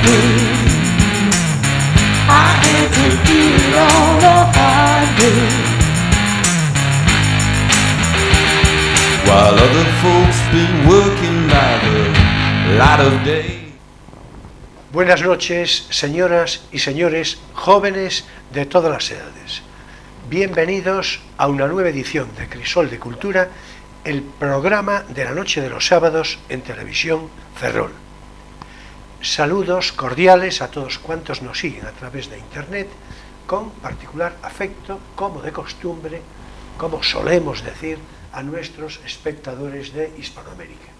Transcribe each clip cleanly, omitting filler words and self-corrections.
do. I had to do it all I do. While other folks been working by the light of day. Buenas noches, señoras y señores, jóvenes de todas las edades. Bienvenidos a una nueva edición de Crisol de Cultura, el programa de la noche de los sábados en Televisión Ferrol. Saludos cordiales a todos cuantos nos siguen a través de Internet, con particular afecto, como de costumbre, como solemos decir, a nuestros espectadores de Hispanoamérica.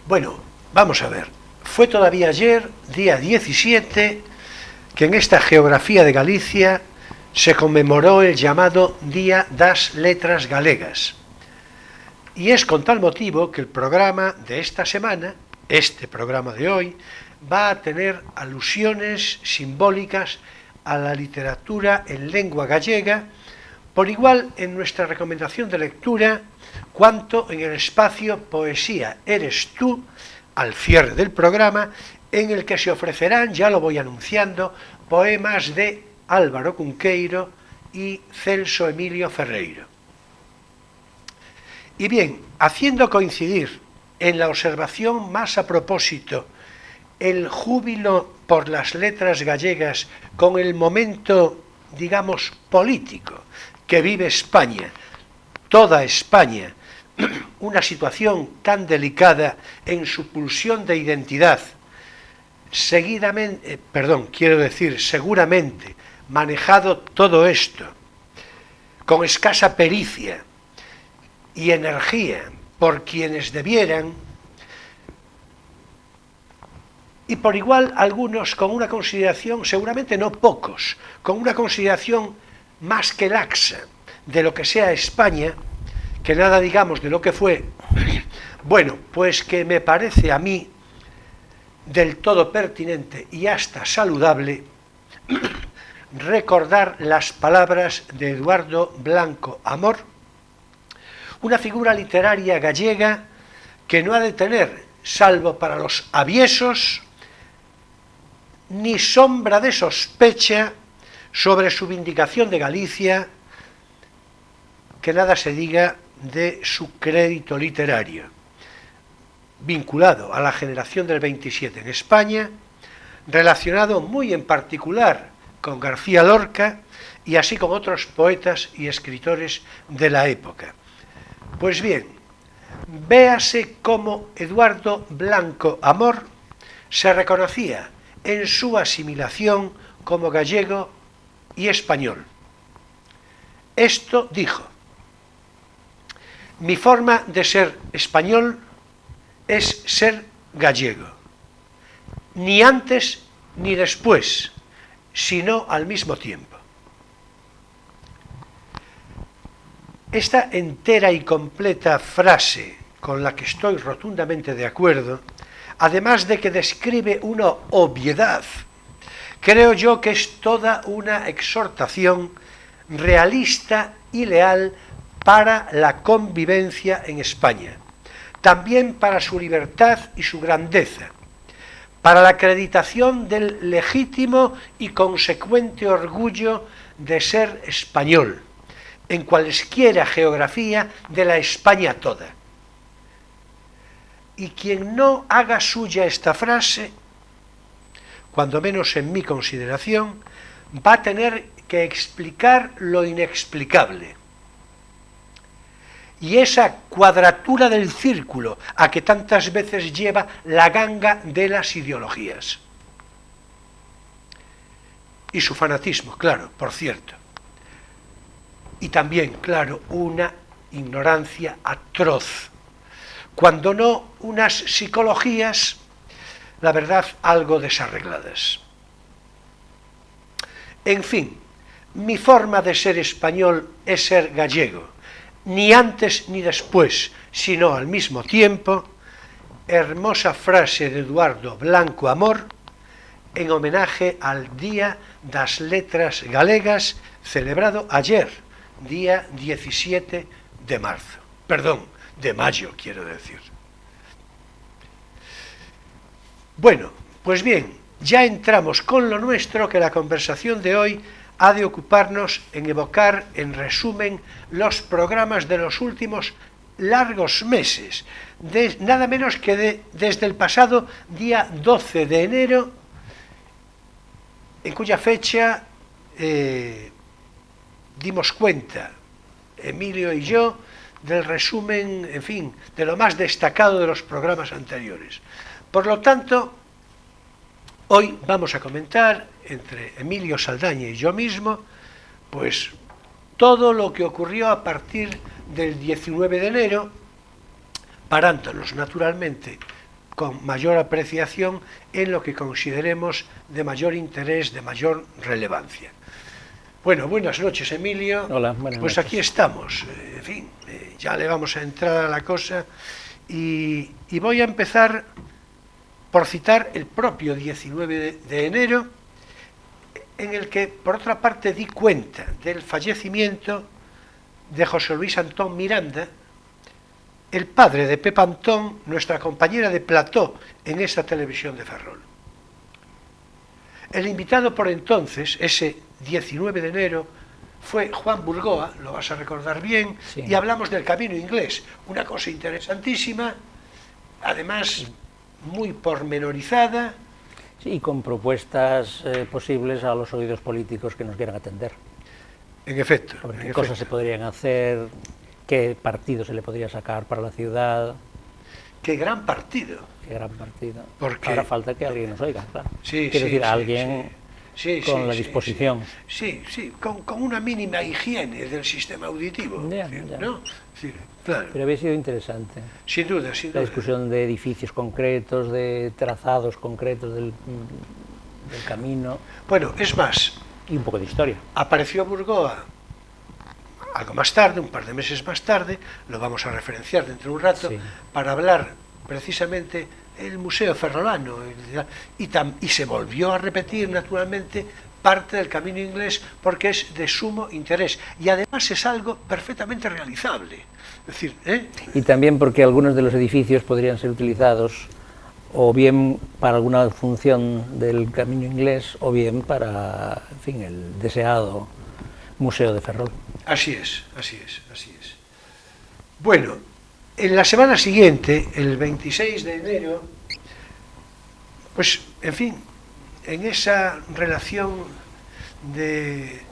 Bueno, vamos a ver. Fue todavía ayer, día 17, que en esta geografía de Galicia se conmemoró el llamado Día das Letras Galegas. Y es con tal motivo que el programa de esta semana, este programa de hoy, va a tener alusiones simbólicas a la literatura en lengua gallega, por igual en nuestra recomendación de lectura, cuanto en el espacio Poesía Eres Tú, al cierre del programa, en el que se ofrecerán, ya lo voy anunciando, poemas de Álvaro Cunqueiro y Celso Emilio Ferreiro. Y bien, haciendo coincidir en la observación más a propósito el júbilo por las letras gallegas con el momento, digamos, político que vive España, toda España, una situación tan delicada en su pulsión de identidad, seguramente manejado todo esto con escasa pericia y energía por quienes debieran, y por igual algunos con una consideración, seguramente no pocos, con una consideración más que laxa de lo que sea España, que nada digamos de lo que fue. Bueno, pues que me parece a mí del todo pertinente y hasta saludable recordar las palabras de Eduardo Blanco Amor, una figura literaria gallega que no ha de tener, salvo para los aviesos, ni sombra de sospecha sobre su vindicación de Galicia, que nada se diga de su crédito literario, vinculado a la generación del 27 en España, relacionado muy en particular con García Lorca y así con otros poetas y escritores de la época. Pues bien, véase cómo Eduardo Blanco Amor se reconocía en su asimilación como gallego y español. Esto dijo: mi forma de ser español es ser gallego, ni antes ni después, sino al mismo tiempo. Esta entera y completa frase, con la que estoy rotundamente de acuerdo, además de que describe una obviedad, creo yo que es toda una exhortación realista y leal para la convivencia en España, también para su libertad y su grandeza, para la acreditación del legítimo y consecuente orgullo de ser español, en cualesquiera geografía de la España toda. Y quien no haga suya esta frase, cuando menos en mi consideración, va a tener que explicar lo inexplicable. Y esa cuadratura del círculo a que tantas veces lleva la ganga de las ideologías. Y su fanatismo, claro, por cierto. Y también, claro, una ignorancia atroz, cuando no unas psicologías, la verdad, algo desarregladas. En fin, mi forma de ser español es ser gallego, ni antes ni después, sino al mismo tiempo. Hermosa frase de Eduardo Blanco Amor, en homenaje al Día das Letras Galegas, celebrado ayer, día 17 de marzo. Perdón, de mayo, quiero decir. Bueno, pues bien, ya entramos con lo nuestro, que la conversación de hoy ha de ocuparnos en evocar, en resumen, los programas de los últimos largos meses, nada menos que desde el pasado día 12 de enero, en cuya fecha dimos cuenta, Emilio y yo, del resumen, en fin, de lo más destacado de los programas anteriores. Por lo tanto, hoy vamos a comentar, entre Emilio Saldaña y yo mismo, pues todo lo que ocurrió a partir del 19 de enero, parándonos naturalmente con mayor apreciación en lo que consideremos de mayor interés, de mayor relevancia. Bueno, buenas noches, Emilio. Hola, buenas pues noches. Aquí estamos, en fin, ya le vamos a entrar a la cosa y voy a empezar por citar el propio 19 de enero, en el que, por otra parte, di cuenta del fallecimiento de José Luis Antón Miranda, el padre de Pepa Antón, nuestra compañera de plató en esa televisión de Ferrol. El invitado por entonces, ese 19 de enero, fue Juan Burgoa, lo vas a recordar bien, sí. Y hablamos del camino inglés, una cosa interesantísima, además muy pormenorizada. Sí, y con propuestas posibles a los oídos políticos que nos quieran atender. En efecto. Sobre qué cosas se podrían hacer, qué partido se le podría sacar para la ciudad. Qué gran partido. Qué gran partido. Porque ahora falta que alguien nos oiga, claro. Sí, quiero decir, alguien con la disposición. Sí, con una mínima higiene del sistema auditivo. Ya. ¿No? Sí, claro. Pero había sido interesante. Sin duda. La discusión de edificios concretos, de trazados concretos del camino. Bueno, es más. Y un poco de historia. Apareció Burgoa algo más tarde, un par de meses más tarde, lo vamos a referenciar dentro de un rato, sí, para hablar precisamente el Museo Ferrolano, y se volvió a repetir naturalmente parte del camino inglés, porque es de sumo interés y además es algo perfectamente realizable. Es decir, y también porque algunos de los edificios podrían ser utilizados o bien para alguna función del camino inglés o bien para, en fin, el deseado Museo de Ferrol. Así es. Bueno, en la semana siguiente, el 26 de enero, pues, en fin, en esa relación de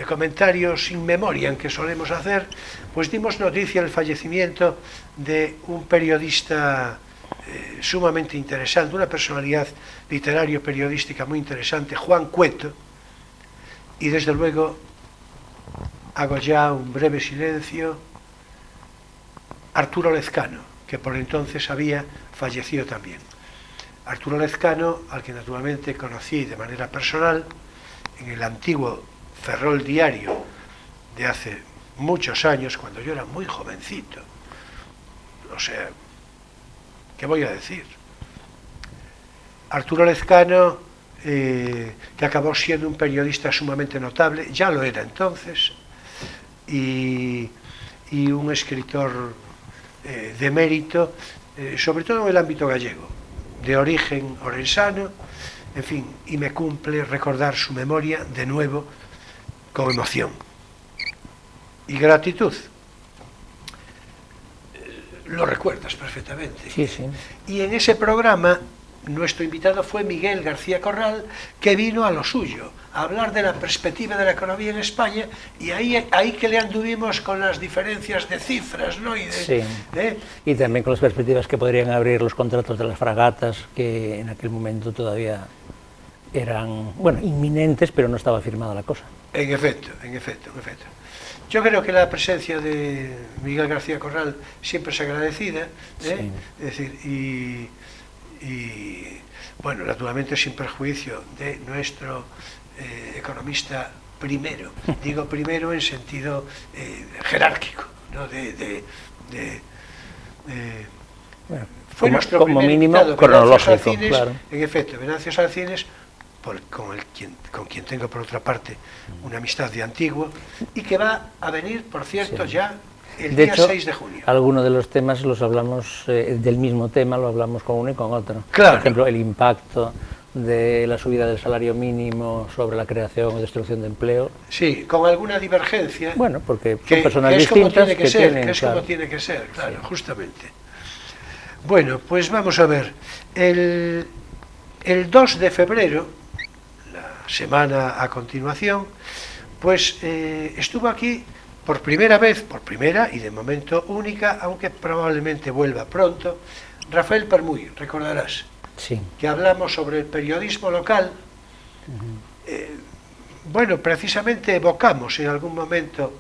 comentarios in memoriam que solemos hacer, pues dimos noticia del fallecimiento de un periodista sumamente interesante, una personalidad literario-periodística muy interesante, Juan Cueto, y desde luego hago ya un breve silencio, Arturo Lezcano, que por entonces había fallecido también. Arturo Lezcano, al que naturalmente conocí de manera personal en el antiguo Ferrol Diario de hace muchos años, cuando yo era muy jovencito. O sea, ¿qué voy a decir? Arturo Lezcano, que acabó siendo un periodista sumamente notable, ya lo era entonces, y un escritor de mérito, sobre todo en el ámbito gallego, de origen orensano, en fin, y me cumple recordar su memoria de nuevo con emoción y gratitud. Lo recuerdas perfectamente. Sí. Y en ese programa nuestro invitado fue Miguel García Corral, que vino a lo suyo, a hablar de la perspectiva de la economía en España, y ahí que le anduvimos con las diferencias de cifras, ¿no? Y también con las perspectivas que podrían abrir los contratos de las fragatas, que en aquel momento todavía eran, bueno, inminentes, pero no estaba firmada la cosa. En efecto. Yo creo que la presencia de Miguel García Corral siempre es agradecida, Sí. Es decir, y bueno, naturalmente sin perjuicio de nuestro economista primero, digo primero en sentido jerárquico, ¿no? Bueno, fue nuestro como primer mínimo invitado, cronológico, claro. En efecto, Venancio Salcines, con quien tengo por otra parte una amistad de antiguo, y que va a venir, por cierto, Sí. ya el De día hecho, 6 de junio. algunos de los temas los hablamos, del mismo tema lo hablamos con uno y con otro. Claro. Por ejemplo, el impacto de la subida del salario mínimo sobre la creación o destrucción de empleo. Sí, con alguna divergencia. Bueno, porque son que personas es como distintas tiene que que ser, tienen, que es claro. como tiene que ser, claro, justamente. Bueno, pues vamos a ver. El 2 de febrero, la semana a continuación, pues estuvo aquí por primera y de momento única, aunque probablemente vuelva pronto, Rafael Permuy, recordarás, Sí. que hablamos sobre el periodismo local. Bueno, precisamente evocamos en algún momento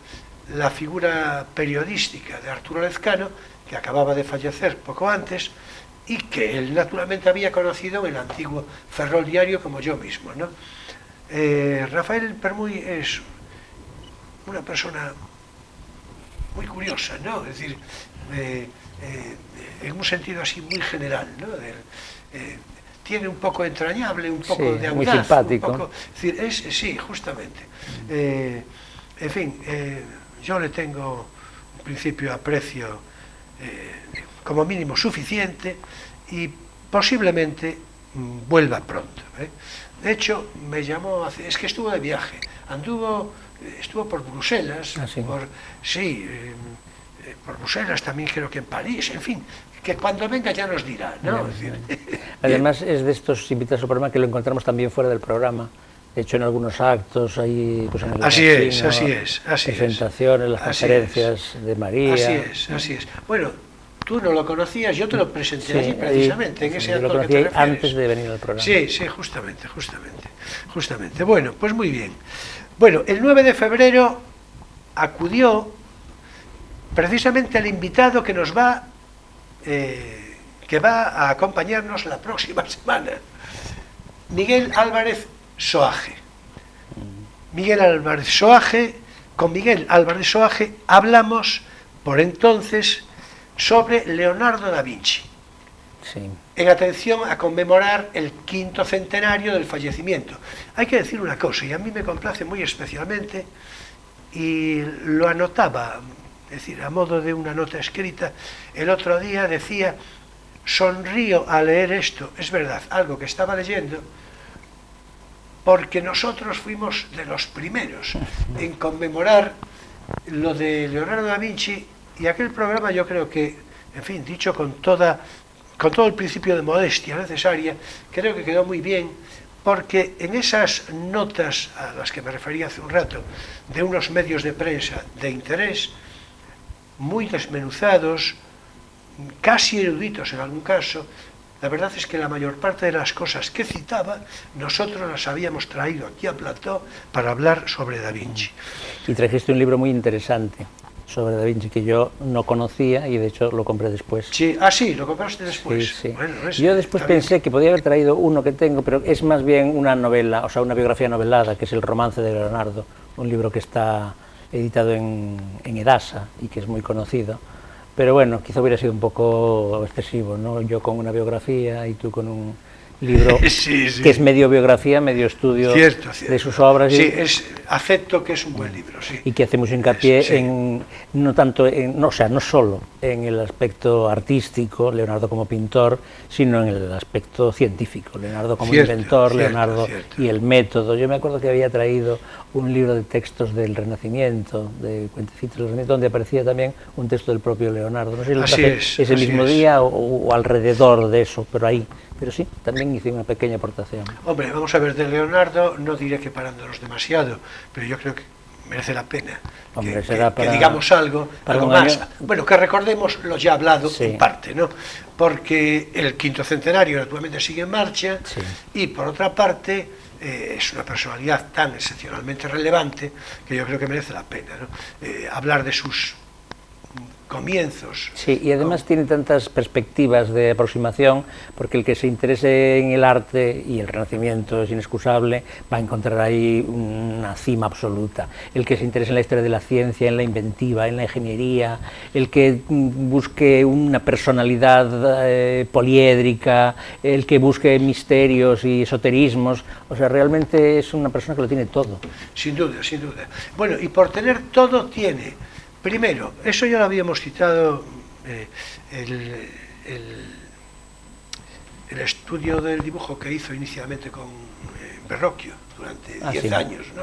la figura periodística de Arturo Lezcano, que acababa de fallecer poco antes, y que él naturalmente había conocido en el antiguo Ferrol Diario como yo mismo, ¿no? Rafael Permuy es una persona muy curiosa, ¿no? Es decir, en un sentido así muy general, ¿no? Tiene un poco entrañable, un poco Sí, de muy audaz, simpático. un poco, es decir, sí, justamente. En fin, yo le tengo un principio de aprecio como mínimo suficiente y posiblemente vuelva pronto. De hecho, me llamó, es que estuvo de viaje, estuvo por Bruselas, Ah, sí. por Bruselas, también creo que en París, en fin, que cuando venga ya nos dirá, ¿no? Es decir, Además, es de estos invitados al programa que lo encontramos también fuera del programa. De hecho, en algunos actos, ahí, pues en el Así es, casino, así es, así es. presentaciones, las Así conferencias de María. así es. Bueno, tú no lo conocías, yo te lo presenté Sí, allí precisamente, en sí, ese yo lo acto que te conocí refieres. antes de venir al programa. Sí, justamente. Bueno, pues muy bien. Bueno, el 9 de febrero acudió precisamente el invitado que nos va a acompañarnos la próxima semana, Miguel Álvarez Soaje. Con Miguel Álvarez Soaje hablamos por entonces sobre Leonardo da Vinci, Sí. en atención a conmemorar el 5º centenario del fallecimiento. Hay que decir una cosa, y a mí me complace muy especialmente, y lo anotaba, es decir, a modo de una nota escrita, el otro día decía, sonrío al leer esto, es verdad, algo que estaba leyendo, porque nosotros fuimos de los primeros en conmemorar lo de Leonardo da Vinci, y aquel programa yo creo que, en fin, dicho con todo el principio de modestia necesaria, creo que quedó muy bien, porque en esas notas a las que me refería hace un rato, de unos medios de prensa de interés, muy desmenuzados, casi eruditos en algún caso, la verdad es que la mayor parte de las cosas que citaba, nosotros las habíamos traído aquí a plató para hablar sobre Da Vinci. Y trajiste un libro muy interesante sobre Da Vinci que yo no conocía y de hecho lo compré después. Sí, sí, lo compraste después. Sí, sí. Bueno, yo después pensé que podía haber traído uno que tengo, pero es más bien una novela, o sea, una biografía novelada, que es El romance de Leonardo, un libro que está editado en Edasa y que es muy conocido. Pero bueno, quizá hubiera sido un poco excesivo, ¿no? Yo con una biografía y tú con un libro sí. que es medio biografía, medio estudio Cierto. de sus obras. Sí, acepto que es un buen libro, sí. Y que hace mucho hincapié Sí. no solo en el aspecto artístico, Leonardo como pintor, sino en el aspecto científico, Leonardo como inventor, Leonardo y el método. Yo me acuerdo que había traído un libro de textos del Renacimiento, de cuentecitos del Renacimiento, donde aparecía también un texto del propio Leonardo. No sé si lo traje ese mismo día o alrededor de eso, pero ahí. Pero sí, también hice una pequeña aportación. Hombre, vamos a ver, de Leonardo no diré que parándonos demasiado, pero yo creo que merece la pena. Hombre, que digamos algo más. Bueno, que recordemos lo ya hablado en parte, ¿no? Porque el 5º centenario naturalmente sigue en marcha y por otra parte es una personalidad tan excepcionalmente relevante que yo creo que merece la pena, ¿no? Hablar de sus comienzos. Sí, y además tiene tantas perspectivas de aproximación, porque el que se interese en el arte, y el Renacimiento es inexcusable, va a encontrar ahí una cima absoluta. El que se interese en la historia de la ciencia, en la inventiva, en la ingeniería, el que busque una personalidad poliédrica, el que busque misterios y esoterismos, o sea, realmente es una persona que lo tiene todo. Sin duda. Bueno, y por tener todo tiene primero, eso ya lo habíamos citado, el estudio del dibujo que hizo inicialmente con Verrocchio durante 10 años, ¿no?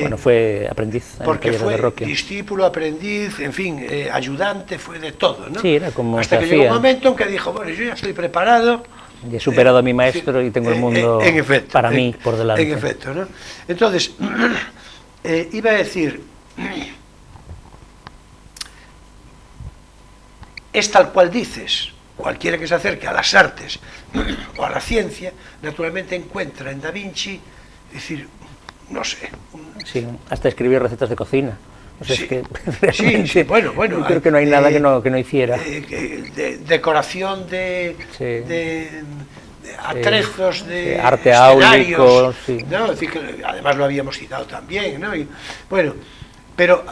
Bueno, fue aprendiz en porque el taller de fue Verrocchio. Discípulo, aprendiz, en fin, ayudante, fue de todo, ¿no? Sí, era como hasta que llegó un momento en que dijo, bueno, yo ya estoy preparado, y he superado a mi maestro y tengo el mundo para mí por delante. En efecto, ¿no? Entonces, iba a decir, es tal cual dices. Cualquiera que se acerque a las artes o a la ciencia, naturalmente encuentra en Da Vinci, es decir, no sé... Sí, hasta escribir recetas de cocina. O sea, sí, es que sí, bueno, creo que no hay nada que no hiciera. Decoración de atrezos, de arte escenarios, áulico, sí. ¿no? Es decir, que además lo habíamos citado también, ¿no? Y, bueno, pero,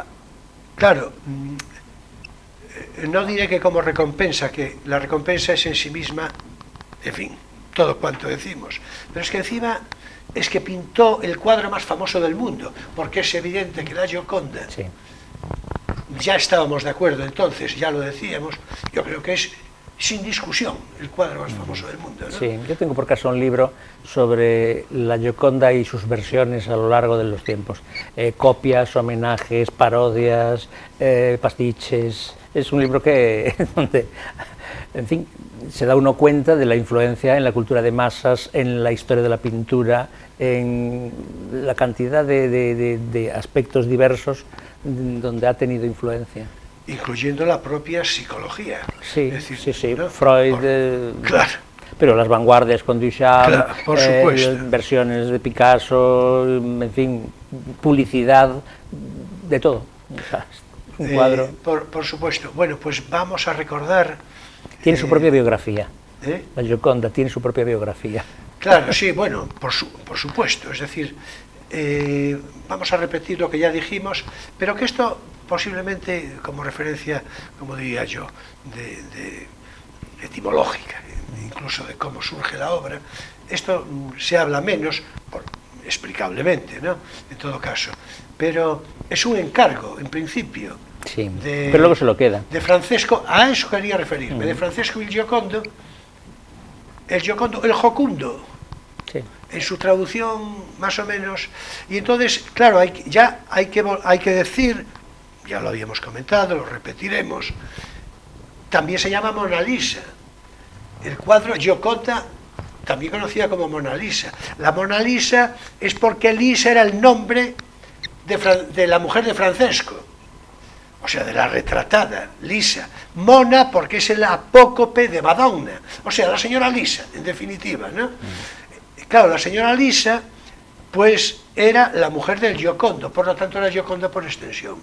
claro... No diré que como recompensa, que la recompensa es en sí misma, en fin, todo cuanto decimos, pero es que encima es que pintó el cuadro más famoso del mundo, porque es evidente que la Gioconda, sí. Ya estábamos de acuerdo entonces, ya lo decíamos, yo creo que es sin discusión el cuadro más famoso del mundo, ¿no? Sí, yo tengo por caso un libro sobre la Gioconda y sus versiones a lo largo de los tiempos, copias, homenajes, parodias, pastiches. Es un libro donde, en fin, se da uno cuenta de la influencia en la cultura de masas, en la historia de la pintura, en la cantidad de aspectos diversos donde ha tenido influencia. Incluyendo la propia psicología. Sí, es decir, sí, ¿no? Freud, claro. Pero las vanguardias con Duchamp, claro, por supuesto. Versiones de Picasso, en fin, publicidad, de todo. O sea, un cuadro. Por supuesto. Bueno, pues vamos a recordar... Tiene su propia biografía. ¿Eh? La Gioconda tiene su propia biografía. Claro, sí, bueno, por supuesto. Es decir, vamos a repetir lo que ya dijimos, pero que esto posiblemente como referencia, como diría yo, de etimológica, incluso de cómo surge la obra, esto se habla menos, explicablemente, ¿no? En todo caso, pero es un encargo, en principio, sí, pero luego se lo queda. De Francesco, a eso quería referirme, de Francesco il Giocondo, el Jocundo, sí. En su traducción más o menos, y entonces, claro, hay que decir, ya lo habíamos comentado, lo repetiremos, también se llama Mona Lisa, el cuadro Gioconda, también conocida como Mona Lisa. La Mona Lisa es porque Lisa era el nombre de la mujer de Francesco, o sea, de la retratada, Lisa. Mona porque es el apócope de Madonna, o sea, la señora Lisa, en definitiva, ¿no? Claro, la señora Lisa, pues era la mujer del Giocondo, por lo tanto era Gioconda por extensión.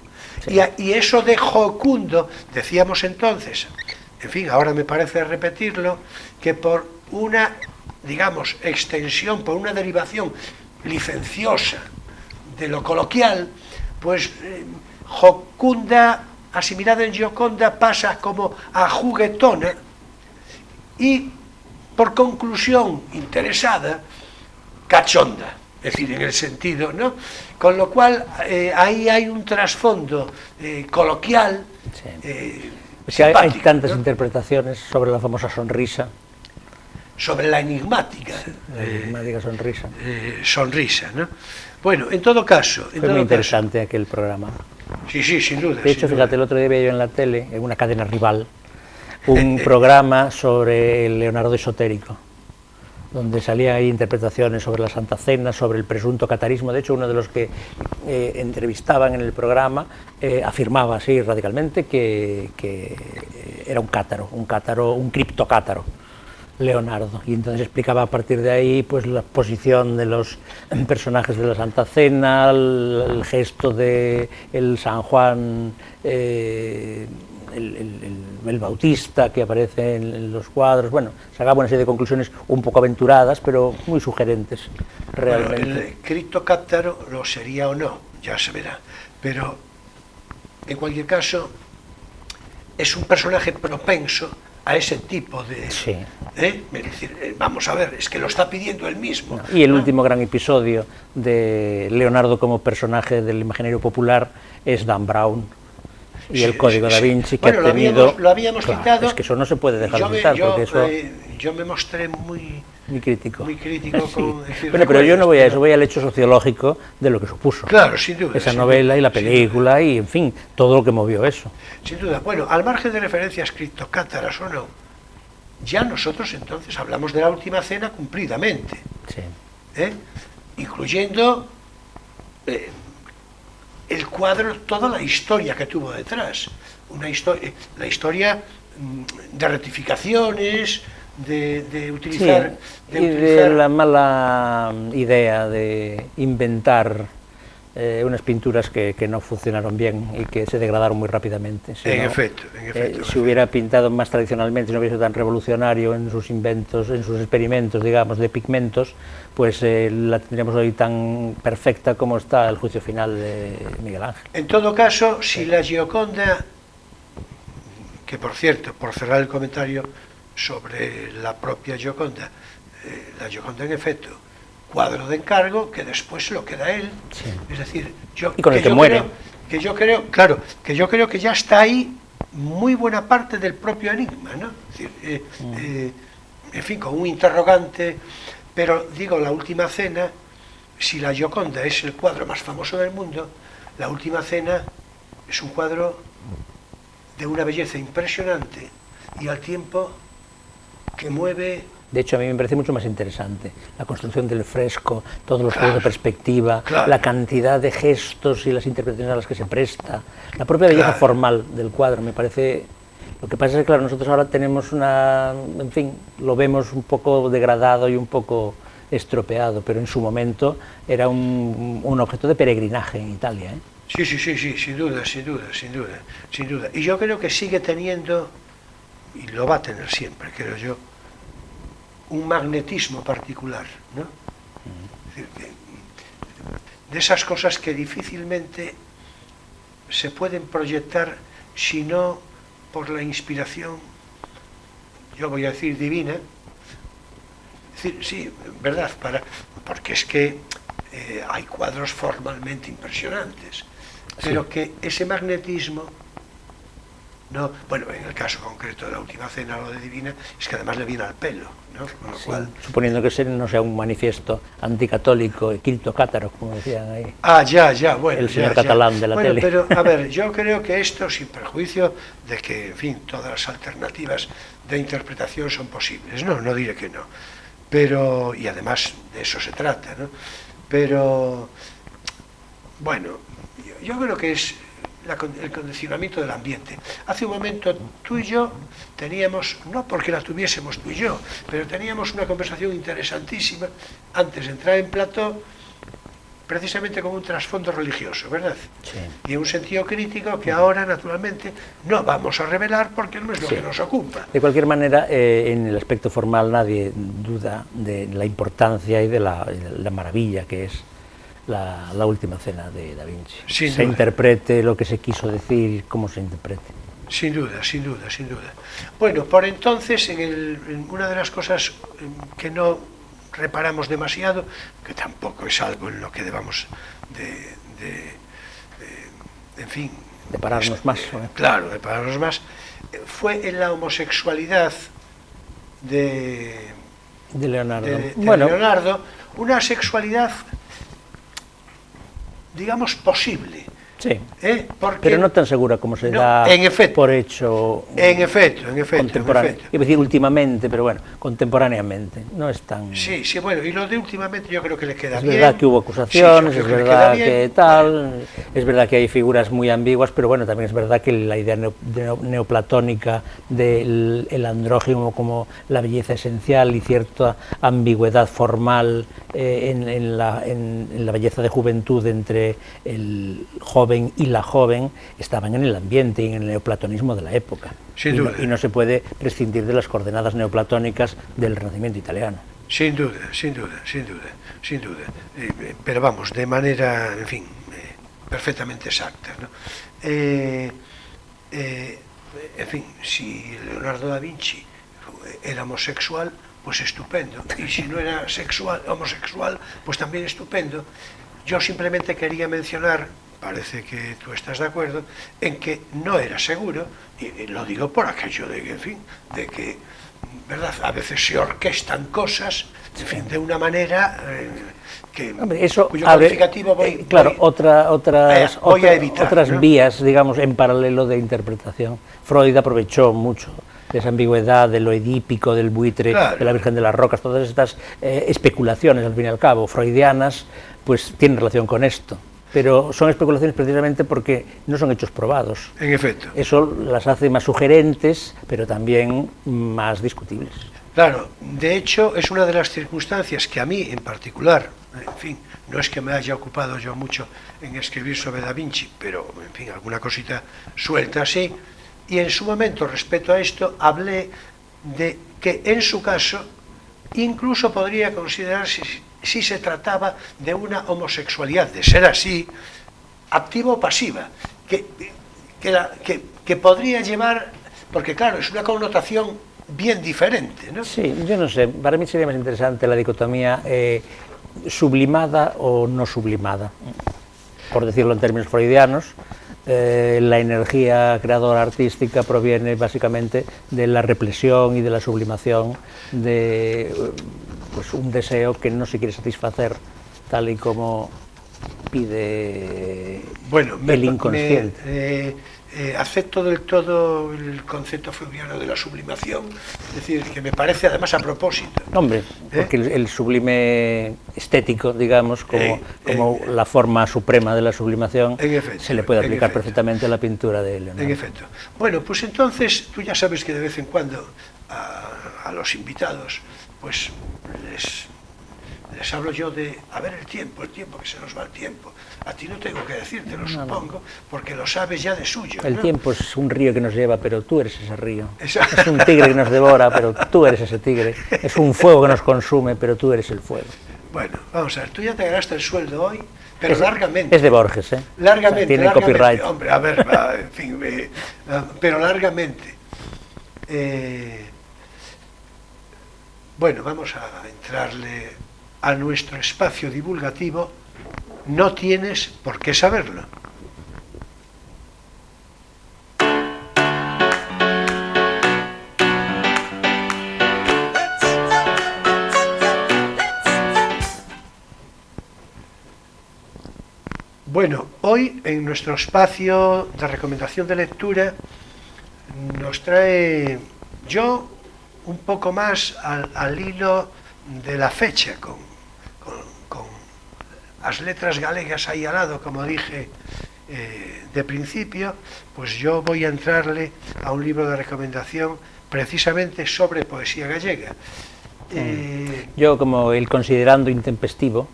Sí. Y eso de jocundo, decíamos entonces, en fin, ahora me parece repetirlo, que por una, digamos, extensión, por una derivación licenciosa de lo coloquial, pues jocunda, asimilada en Gioconda, pasa como a juguetona y, por conclusión interesada, cachonda. Es decir, en el sentido, ¿no? Con lo cual, ahí hay un trasfondo coloquial. Sí. Hay tantas, ¿no?, interpretaciones sobre la famosa sonrisa. Sobre la enigmática. La enigmática sonrisa. Sonrisa, ¿no? Bueno, en todo caso... Fue muy interesante aquel programa. Sí, sí, sin duda. De hecho, fíjate, el otro día veía yo en la tele, en una cadena rival, un programa sobre el Leonardo esotérico, donde salían ahí interpretaciones sobre la Santa Cena, sobre el presunto catarismo. De hecho, uno de los que entrevistaban en el programa afirmaba así radicalmente que era un cátaro, un criptocátaro, Leonardo, y entonces explicaba a partir de ahí pues la posición de los personajes de la Santa Cena, el gesto de el San Juan, el Bautista que aparece en los cuadros. Bueno, sacaba una serie de conclusiones un poco aventuradas, pero muy sugerentes, realmente. Bueno, el criptocátaro lo sería o no, ya se verá, pero en cualquier caso es un personaje propenso a ese tipo de... Sí. Es decir, vamos a ver, es que lo está pidiendo él mismo. No, y el último gran episodio de Leonardo como personaje del imaginario popular es Dan Brown, y el código da Vinci, que bueno, ha tenido... lo habíamos claro, citado. es que eso no se puede dejar de citar, porque eso... Yo me mostré muy crítico sí. con... Decir, bueno, pero yo no voy a eso, voy al hecho sociológico de lo que supuso. Claro, sin duda. Esa novela y la película y, en fin, todo lo que movió eso. Sin duda. Bueno, al margen de referencias criptocátaras o no, ya nosotros entonces hablamos de la última cena cumplidamente. Sí. Incluyendo el cuadro, toda la historia que tuvo detrás. La historia de rectificaciones, de utilizar... Sí, de la mala idea de inventar unas pinturas que no funcionaron bien y que se degradaron muy rápidamente. En efecto. Si hubiera pintado más tradicionalmente, si no hubiese sido tan revolucionario en sus inventos, en sus experimentos, digamos, de pigmentos, pues la tendríamos hoy tan perfecta como está el juicio final de Miguel Ángel. En todo caso, si la Gioconda, que por cierto, por cerrar el comentario sobre la propia Gioconda, la Gioconda en efecto, cuadro de encargo que después lo queda él, sí. Es decir, y con el que muere. Yo creo que ya está ahí muy buena parte del propio enigma, ¿no? Es decir, en fin, con un interrogante, pero digo, la última cena, si la Gioconda es el cuadro más famoso del mundo, la última cena es un cuadro de una belleza impresionante y al tiempo que mueve... De hecho, a mí me parece mucho más interesante la construcción del fresco, todos los juegos de perspectiva, la cantidad de gestos y las interpretaciones a las que se presta, la propia belleza formal del cuadro, me parece... Lo que pasa es que, claro, nosotros ahora tenemos una... En fin, lo vemos un poco degradado y un poco estropeado, pero en su momento era un objeto de peregrinaje en Italia, ¿eh? Sí, sin duda. Y yo creo que sigue teniendo, y lo va a tener siempre, creo yo, un magnetismo particular, ¿no? Es decir, de esas cosas que difícilmente se pueden proyectar si no por la inspiración, yo voy a decir divina, es decir, sí, verdad, porque es que hay cuadros formalmente impresionantes, pero que ese magnetismo... No, bueno, en el caso concreto de la última cena, lo de divina, es que además le viene al pelo, ¿no? Con lo cual... Suponiendo que ese no sea un manifiesto anticatólico, criptocátaro, como decían ahí. Bueno. El señor catalán de la tele. Pero, a ver, yo creo que esto, sin perjuicio de que, en fin, todas las alternativas de interpretación son posibles, no diré que no, pero, y además de eso se trata, ¿no? Pero, bueno, yo creo que es... el condicionamiento del ambiente. Hace un momento tú y yo teníamos, no porque la tuviésemos tú y yo, pero teníamos una conversación interesantísima antes de entrar en plató, precisamente con un trasfondo religioso, ¿verdad? Sí. Y un sentido crítico que ahora, naturalmente, no vamos a revelar porque no es lo que nos ocupa. De cualquier manera, en el aspecto formal nadie duda de la importancia y de la maravilla que es la última cena de Da Vinci. Se interprete lo que se quiso decir, cómo se interprete. Sin duda. Bueno, por entonces, en una de las cosas que no reparamos demasiado, que tampoco es algo en lo que debamos en fin... De pararnos más. Claro, de pararnos más, fue en la homosexualidad de Leonardo. Leonardo, una sexualidad, digamos, posible. Sí, porque pero no tan segura como se da por hecho. En efecto. Iba a decir últimamente, pero bueno, contemporáneamente. No es tan... Sí, bueno, y lo de últimamente yo creo que le queda bien. Es verdad que hubo acusaciones, es verdad que tal, es verdad que hay figuras muy ambiguas, pero bueno, también es verdad que la idea neoplatónica del andrógino como la belleza esencial y cierta ambigüedad formal en la belleza de juventud entre el joven y la joven estaban en el ambiente y en el neoplatonismo de la época. Y no se puede prescindir de las coordenadas neoplatónicas del Renacimiento italiano. Sin duda. Pero vamos, de manera, en fin, perfectamente exacta, ¿no? En fin, si Leonardo da Vinci era homosexual, pues estupendo. Y si no era homosexual, pues también estupendo. Yo simplemente quería mencionar parece que tú estás de acuerdo, en que no era seguro, y lo digo por aquello de que, en fin, de que, ¿verdad?, a veces se orquestan cosas, en fin, de una manera que, hombre, eso cuyo calificativo voy a evitar, otras ¿no?, vías, digamos, en paralelo de interpretación. Freud aprovechó mucho de esa ambigüedad, de lo edípico, del buitre, claro, de la Virgen de las Rocas, todas estas especulaciones, al fin y al cabo, freudianas, pues tienen relación con esto. Pero son especulaciones precisamente porque no son hechos probados. En efecto. Eso las hace más sugerentes, pero también más discutibles. Claro, de hecho es una de las circunstancias que a mí en particular, en fin, no es que me haya ocupado yo mucho en escribir sobre Da Vinci, pero en fin, alguna cosita suelta así, y en su momento respecto a esto hablé de que en su caso incluso podría considerarse, si se trataba de una homosexualidad, de ser así, activa o pasiva, que podría llevar, porque claro, es una connotación bien diferente, ¿no? Sí, yo no sé, para mí sería más interesante la dicotomía sublimada o no sublimada, por decirlo en términos freudianos. La energía creadora artística proviene básicamente de la represión y de la sublimación de pues, un deseo que no se quiere satisfacer tal y como pide el inconsciente. Acepto del todo el concepto freudiano de la sublimación, es decir, que me parece además a propósito. Hombre, porque el sublime estético, digamos, como la forma suprema de la sublimación, efecto, se le puede aplicar perfectamente a la pintura de Leonardo. En efecto. Bueno, pues entonces, tú ya sabes que de vez en cuando a los invitados, pues les hablo yo de, a ver, el tiempo, que se nos va el tiempo. A ti no tengo que decírtelo, supongo, porque lo sabes ya de suyo. El tiempo es un río que nos lleva, pero tú eres ese río. Es un tigre que nos devora, pero tú eres ese tigre. Es un fuego que nos consume, pero tú eres el fuego. Bueno, vamos a ver, tú ya te ganaste el sueldo hoy, pero largamente. Es de Borges, ¿eh? Largamente. Tiene largamente, copyright. Hombre, a ver, en fin, pero largamente. Bueno, vamos a entrarle a nuestro espacio divulgativo. No tienes por qué saberlo. Bueno, hoy en nuestro espacio de recomendación de lectura nos trae yo un poco más al hilo de la fecha, con las letras galegas ahí al lado, como dije de principio, pues yo voy a entrarle a un libro de recomendación precisamente sobre poesía gallega. Yo, como el considerando intempestivo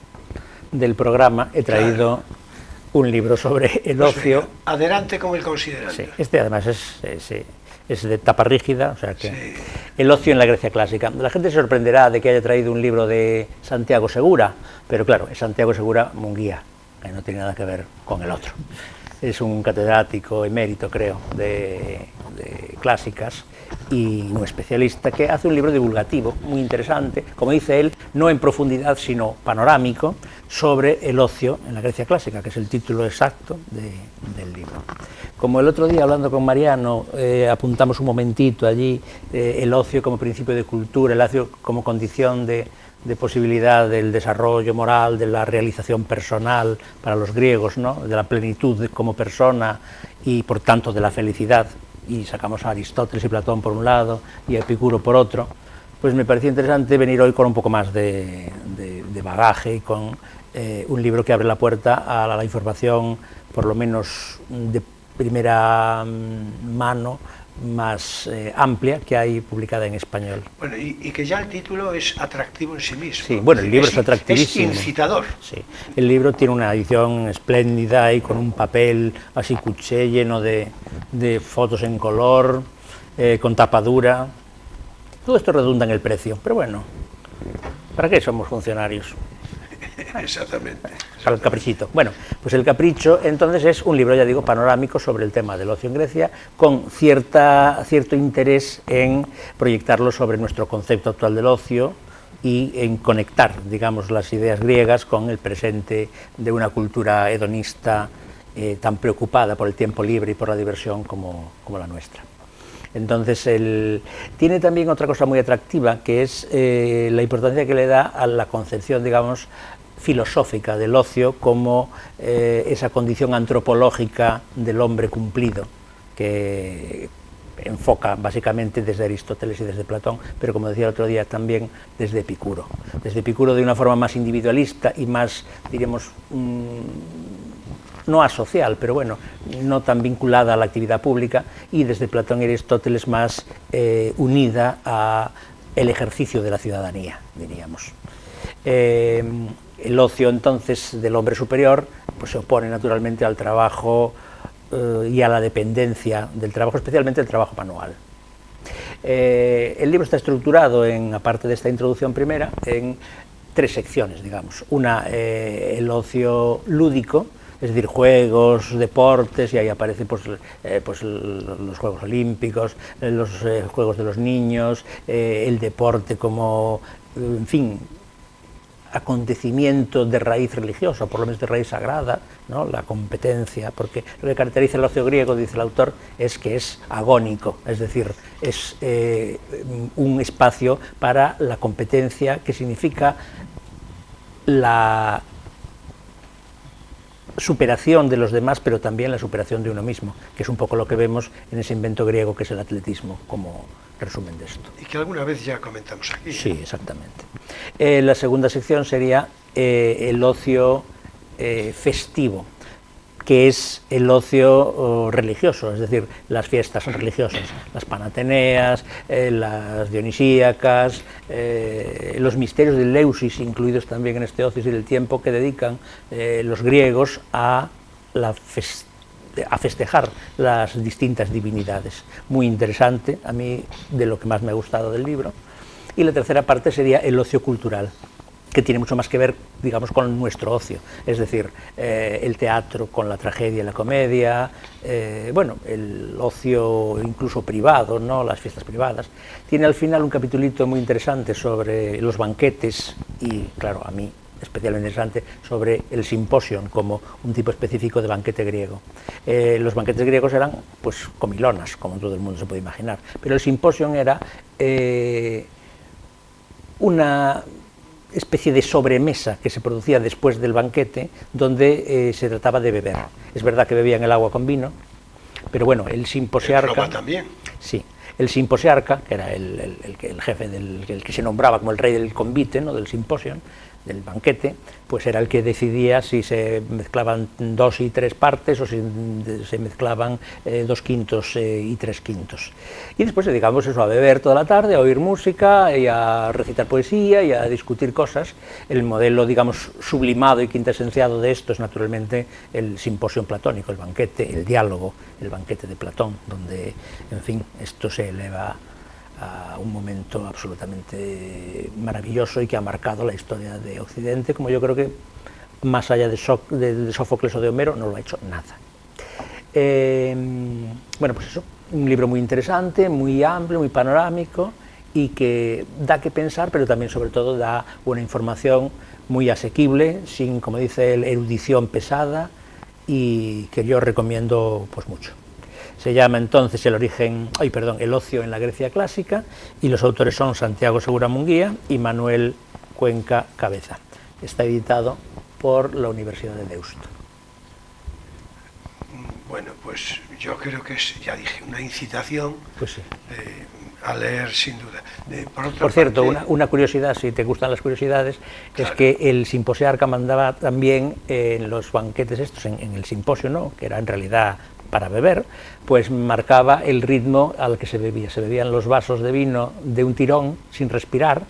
del programa, he traído un libro sobre el ocio. Venga, adelante con el considerando. Sí, este además es de tapa rígida, o sea que el ocio en la Grecia clásica. La gente se sorprenderá de que haya traído un libro de Santiago Segura, pero claro, es Santiago Segura Munguía, que no tiene nada que ver con el otro. Es un catedrático emérito, creo, de clásicas y un especialista que hace un libro divulgativo muy interesante, como dice él, no en profundidad sino panorámico, sobre el ocio en la Grecia clásica, que es el título exacto del libro. Como el otro día, hablando con Mariano, apuntamos un momentito allí el ocio como principio de cultura, el ocio como condición de posibilidad del desarrollo moral, de la realización personal para los griegos, ¿no?, de la plenitud como persona y por tanto de la felicidad, y sacamos a Aristóteles y Platón por un lado y a Epicuro por otro, pues me parecía interesante venir hoy con un poco más de bagaje y con un libro que abre la puerta a la información, por lo menos de primera mano, más amplia que hay publicada en español. Bueno, y que ya el título es atractivo en sí mismo. Sí, bueno, el libro es atractivísimo. Es incitador. Sí, el libro tiene una edición espléndida y con un papel así cuché lleno de fotos en color, con tapadura. Todo esto redunda en el precio, pero bueno, ¿para qué somos funcionarios? Exactamente. Para el caprichito. Bueno, pues el capricho entonces es un libro, ya digo, panorámico sobre el tema del ocio en Grecia, con cierto interés en proyectarlo sobre nuestro concepto actual del ocio y en conectar, digamos, las ideas griegas con el presente de una cultura hedonista tan preocupada por el tiempo libre y por la diversión como la nuestra. Entonces, tiene también otra cosa muy atractiva, que es la importancia que le da a la concepción, digamos, filosófica del ocio como esa condición antropológica del hombre cumplido, que enfoca básicamente desde Aristóteles y desde Platón, pero como decía el otro día también desde Epicuro. Desde Epicuro de una forma más individualista y más, diríamos, no asocial, pero bueno, no tan vinculada a la actividad pública, y desde Platón y Aristóteles más unida al ejercicio de la ciudadanía, diríamos. El ocio entonces del hombre superior pues se opone naturalmente al trabajo y a la dependencia del trabajo, especialmente el trabajo manual. El libro está estructurado, aparte de esta introducción primera, en 3 secciones, digamos. Una, el ocio lúdico, es decir, juegos, deportes, y ahí aparecen pues los Juegos Olímpicos, los Juegos de los Niños, el deporte como, en fin, acontecimiento de raíz religiosa, por lo menos de raíz sagrada, ¿no? La competencia, porque lo que caracteriza el ocio griego, dice el autor, es que es agónico, es decir, es un espacio para la competencia, que significa la superación de los demás, pero también la superación de uno mismo, que es un poco lo que vemos en ese invento griego que es el atletismo, como resumen de esto. Y que alguna vez ya comentamos aquí. Sí, exactamente. La segunda sección sería el ocio festivo, que es el ocio religioso, es decir, las fiestas religiosas, las panateneas, las dionisíacas, los misterios del Eleusis, incluidos también en este ocio y del tiempo, que dedican los griegos a festejar las distintas divinidades. Muy interesante, a mí de lo que más me ha gustado del libro. Y la tercera parte sería el ocio cultural, que tiene mucho más que ver, digamos, con nuestro ocio, es decir, el teatro con la tragedia y la comedia, bueno, el ocio incluso privado, ¿no? Las fiestas privadas. Tiene al final un capitulito muy interesante sobre los banquetes y, claro, a mí especialmente interesante, sobre el simposion como un tipo específico de banquete griego. Los banquetes griegos eran pues comilonas, como todo el mundo se puede imaginar, pero el simposion era una especie de sobremesa que se producía después del banquete, donde se trataba de beber. Es verdad que bebían el agua con vino, pero bueno, el simposiarca... ¿El también? Sí. El simposiarca, que era el jefe, el que se nombraba como el rey del convite, ¿no? Del simposion, del banquete, pues era el que decidía si se mezclaban 2 y 3 partes o si se mezclaban 2 quintos y 3 quintos. Y después dedicamos eso a beber toda la tarde, a oír música y a recitar poesía y a discutir cosas. El modelo, digamos, sublimado y quintesenciado de esto es naturalmente el simposio platónico, el banquete, el diálogo, el banquete de Platón, donde, en fin, esto se eleva a un momento absolutamente maravilloso y que ha marcado la historia de Occidente, como yo creo que más allá de Sófocles o de Homero no lo ha hecho nada. Bueno, pues eso, un libro muy interesante, muy amplio, muy panorámico y que da que pensar, pero también sobre todo da una información muy asequible, sin, como dice él, erudición pesada, y que yo recomiendo pues mucho. Se llama entonces El ocio en la Grecia clásica, y los autores son Santiago Segura Munguía y Manuel Cuenca Cabeza. Está editado por la Universidad de Deusto. Bueno, pues yo creo que es, ya dije, una incitación pues sí. A leer sin duda. Por cierto, una curiosidad, si te gustan las curiosidades, claro, es que el simposiarca mandaba también en los banquetes estos, en el simposio, ¿no? Que era en realidad para beber, pues marcaba el ritmo al que se bebía. Se bebían los vasos de vino de un tirón, sin respirar,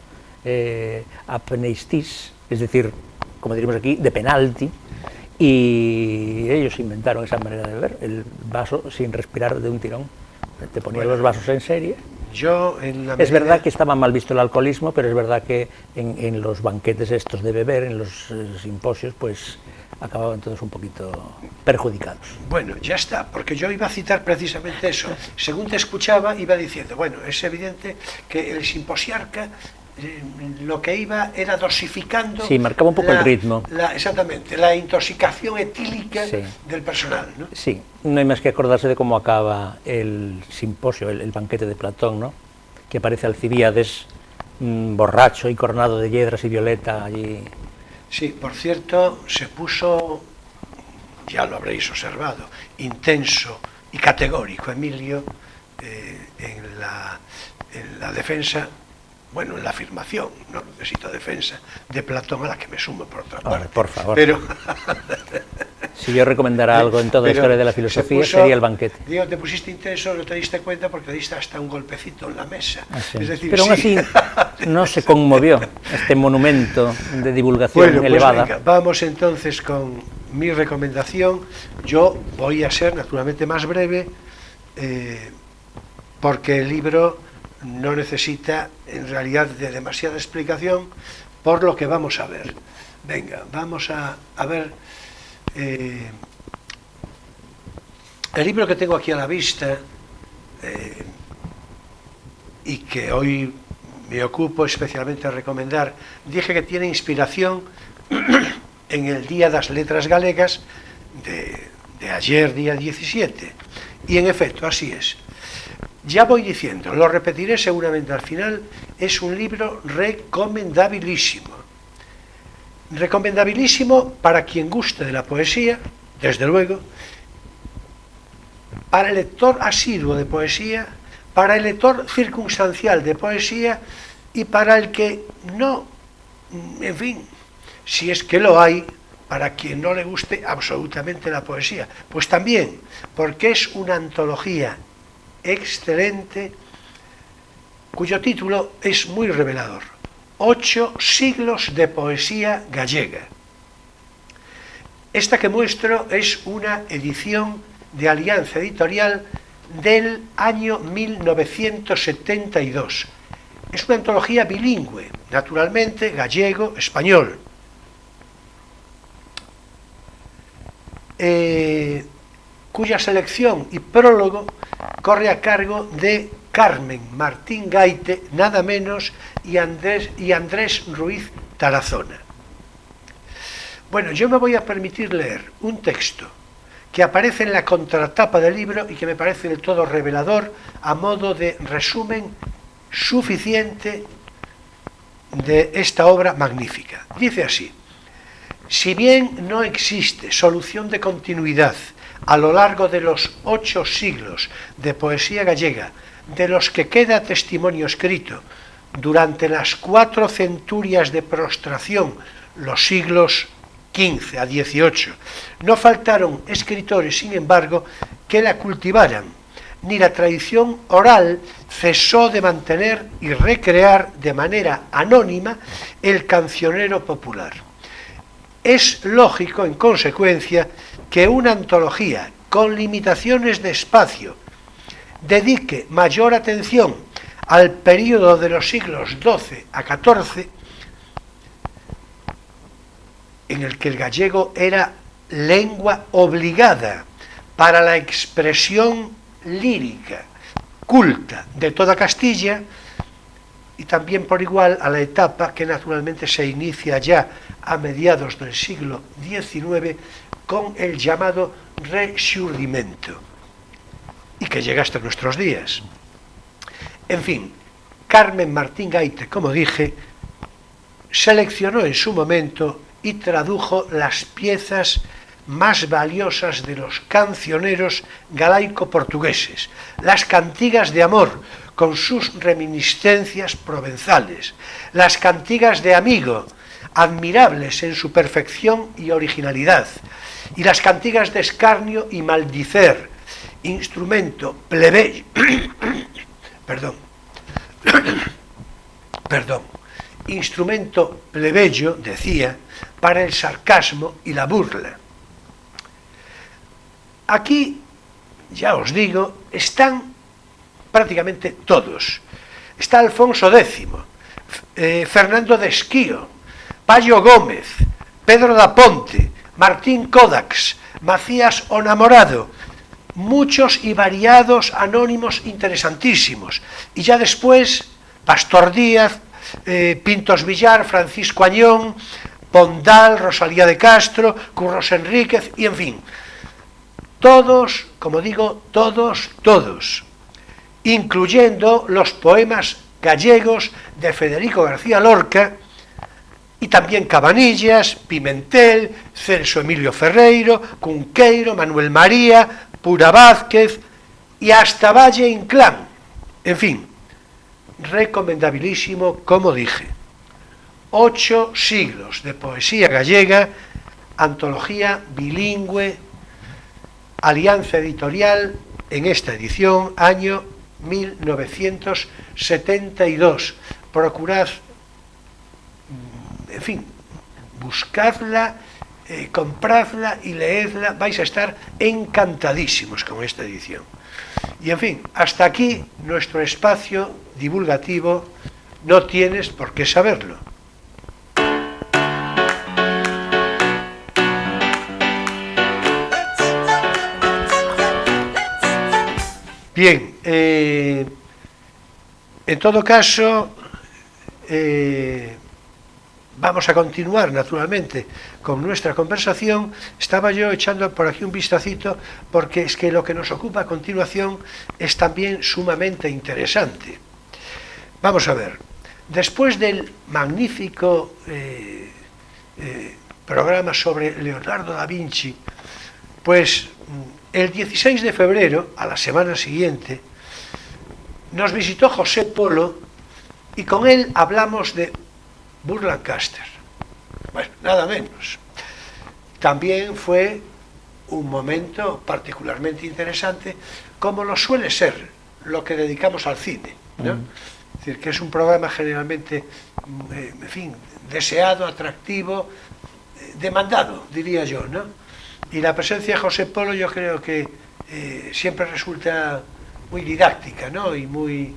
apneistis, es decir, como diríamos aquí, de penalti, y ellos inventaron esa manera de beber, el vaso sin respirar de un tirón. Te ponían los vasos en serie. Es verdad que estaba mal visto el alcoholismo, pero es verdad que en los banquetes estos de beber, en los simposios, pues acababan todos un poquito perjudicados. Bueno, ya está, porque yo iba a citar precisamente eso. Según te escuchaba, iba diciendo, bueno, es evidente que el simposiarca lo que iba era dosificando... Sí, marcaba un poco el ritmo. Exactamente, la intoxicación etílica sí. del personal, ¿no? Sí, no hay más que acordarse de cómo acaba el simposio, el banquete de Platón, ¿no? Que aparece Alcibíades borracho y coronado de hiedras y violeta allí. Sí, por cierto, se puso, ya lo habréis observado, intenso y categórico Emilio en la defensa, bueno, en la afirmación, no necesito defensa, de Platón, a la que me sumo por otra parte. Por favor. Pero si yo recomendara algo en toda la historia de la filosofía, sería el banquete. Digo, te pusiste intenso, no te diste cuenta porque te diste hasta un golpecito en la mesa. Sí. Es decir, pero aún así no se conmovió este monumento de divulgación bueno, elevada. Pues venga, vamos entonces con mi recomendación. Yo voy a ser naturalmente más breve porque el libro no necesita en realidad de demasiada explicación por lo que vamos a ver. Venga, vamos a ver el libro que tengo aquí a la vista y que hoy me ocupo especialmente a recomendar. Dije que tiene inspiración en el Día das Letras Galegas de ayer, día 17, y en efecto así es. Ya voy diciendo, lo repetiré seguramente al final, es un libro recomendabilísimo. Recomendabilísimo para quien guste de la poesía, desde luego, para el lector asiduo de poesía, para el lector circunstancial de poesía y para el que no, en fin, si es que lo hay, para quien no le guste absolutamente la poesía. Pues también, porque es una antología excelente, cuyo título es muy revelador: 8 siglos de poesía gallega. Esta que muestro es una edición de Alianza Editorial del año 1972. Es una antología bilingüe, naturalmente, gallego-español. Cuya selección y prólogo corre a cargo de Carmen Martín Gaite, nada menos, y Andrés Ruiz Tarazona. Bueno, yo me voy a permitir leer un texto que aparece en la contratapa del libro y que me parece del todo revelador, a modo de resumen suficiente de esta obra magnífica. Dice así: si bien no existe solución de continuidad a lo largo de los 8 siglos de poesía gallega, de los que queda testimonio escrito durante las 4 centurias de prostración, los siglos XV a XVIII, no faltaron escritores, sin embargo, que la cultivaran, ni la tradición oral cesó de mantener y recrear de manera anónima el cancionero popular. Es lógico, en consecuencia, que una antología con limitaciones de espacio dedique mayor atención al período de los siglos XII a XIV, en el que el gallego era lengua obligada para la expresión lírica, culta de toda Castilla, y también por igual a la etapa que naturalmente se inicia ya a mediados del siglo XIX con el llamado Rexurdimento, y que llega hasta nuestros días. En fin, Carmen Martín Gaite, como dije, seleccionó en su momento y tradujo las piezas más valiosas de los cancioneros galaico-portugueses, las cantigas de amor con sus reminiscencias provenzales, las cantigas de amigo, admirables en su perfección y originalidad, y las cantigas de escarnio y maldicer, instrumento plebeyo, instrumento plebeyo, decía, para el sarcasmo y la burla. Aquí, ya os digo, están prácticamente todos. Está Alfonso X, Fernando de Esquío, Payo Gómez, Pedro da Ponte, Martín Kodax, Macías o Namorado, muchos y variados anónimos interesantísimos. Y ya después, Pastor Díaz, Pintos Villar, Francisco Añón, Pondal, Rosalía de Castro, Curros Enríquez, y en fin, todos, como digo, todos, incluyendo los poemas gallegos de Federico García Lorca, y también Cabanillas, Pimentel, Celso Emilio Ferreiro, Cunqueiro, Manuel María, Pura Vázquez y hasta Valle Inclán. En fin, recomendabilísimo, como dije. 8 siglos de poesía gallega, antología bilingüe, Alianza Editorial, en esta edición, año 1972. Procurad, en fin, buscadla, compradla y leedla, vais a estar encantadísimos con esta edición. Y en fin, hasta aquí nuestro espacio divulgativo, no tienes por qué saberlo. Bien, en todo caso, vamos a continuar naturalmente con nuestra conversación. Estaba yo echando por aquí un vistacito porque es que lo que nos ocupa a continuación es también sumamente interesante. Vamos a ver, después del magnífico programa sobre Leonardo da Vinci, pues el 16 de febrero, a la semana siguiente, nos visitó José Polo y con él hablamos de Burt Lancaster. Bueno, nada menos. También fue un momento particularmente interesante, como lo suele ser lo que dedicamos al cine, ¿no? Es decir, que es un programa generalmente, en fin, deseado, atractivo, demandado, diría yo, ¿no? Y la presencia de José Polo yo creo que siempre resulta muy didáctica, ¿no? Y muy